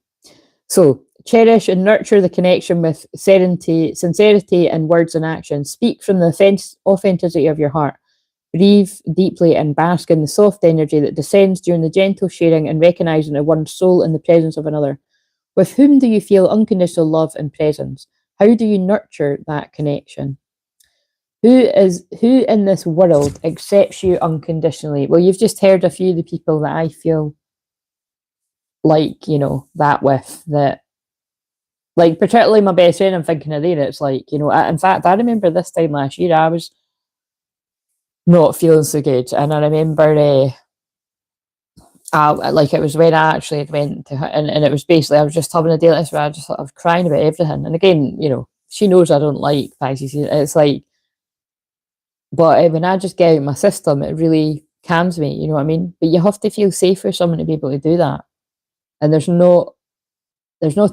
So, cherish and nurture the connection with sincerity and words and action. Speak from the authenticity of your heart. Breathe deeply and bask in the soft energy that descends during the gentle sharing and recognizing of one's soul in the presence of another. With whom do you feel unconditional love and presence? How do you nurture that connection? Who in this world accepts you unconditionally? Well, you've just heard a few of the people that I feel like, that with, that, like, particularly my best friend, I'm thinking of there, it's like, in fact, I remember this time last year, I was not feeling so good. And I remember, like, it was when I actually went to her, and it was basically, I was just having a day like this where I was crying about everything. And again, she knows I don't like Pisces. It's like, but when I just get out my system, it really calms me, you know what I mean? But you have to feel safe for someone to be able to do that. And there's no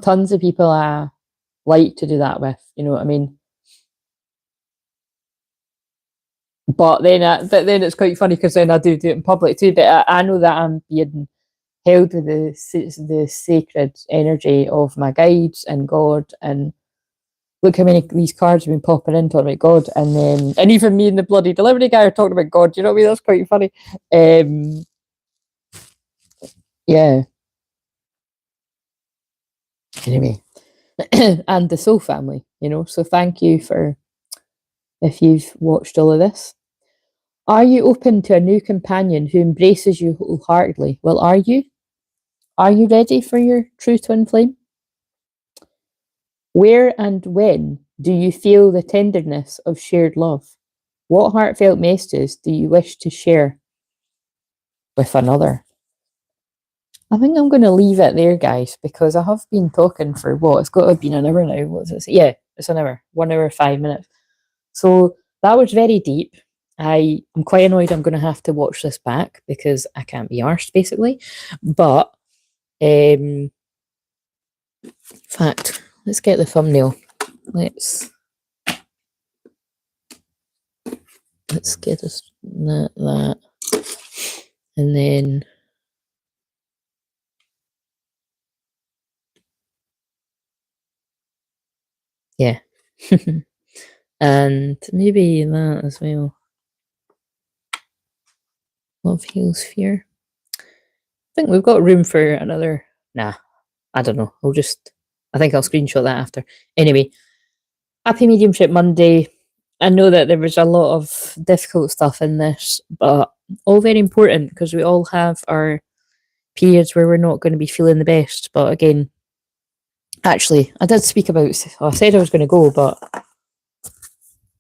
tons of people I like to do that with, you know what I mean? But then it's quite funny, because then I do it in public too. But I know that I'm being held with the sacred energy of my guides and God. And look how many these cards have been popping in talking about God, and even me and the bloody delivery guy are talking about God. You know what I mean? That's quite funny. Yeah. Anyway, and the soul family. So thank you for if you've watched all of this. Are you open to a new companion who embraces you wholeheartedly? Well, are you? Are you ready for your true twin flame? Where and when do you feel the tenderness of shared love? What heartfelt messages do you wish to share with another? I think I'm going to leave it there, guys, because I have been talking for what? It's got to have been an hour now. What's it? Yeah, it's an hour. 1 hour, 5 minutes. So that was very deep. I'm quite annoyed I'm going to have to watch this back because I can't be arsed, basically. But, in fact, let's get the thumbnail. Let's get us that. And then... yeah. And maybe that as well. Love heals fear. I think we've got room for another... Nah, I don't know. I think I'll screenshot that after. Anyway, happy Mediumship Monday. I know that there was a lot of difficult stuff in this, but all very important because we all have our periods where we're not going to be feeling the best. But again, actually, I did speak about... I said I was going to go, but...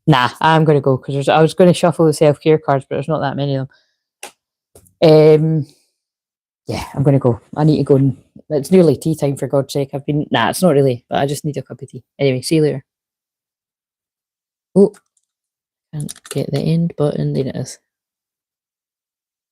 nah, I'm going to go because I was going to shuffle the self-care cards, but there's not that many of them. Yeah, I'm going to go. I need to go. It's nearly tea time, for God's sake. Nah, it's not really, but I just need a cup of tea. Anyway, see you later. Oh, can't get the end button. There it is.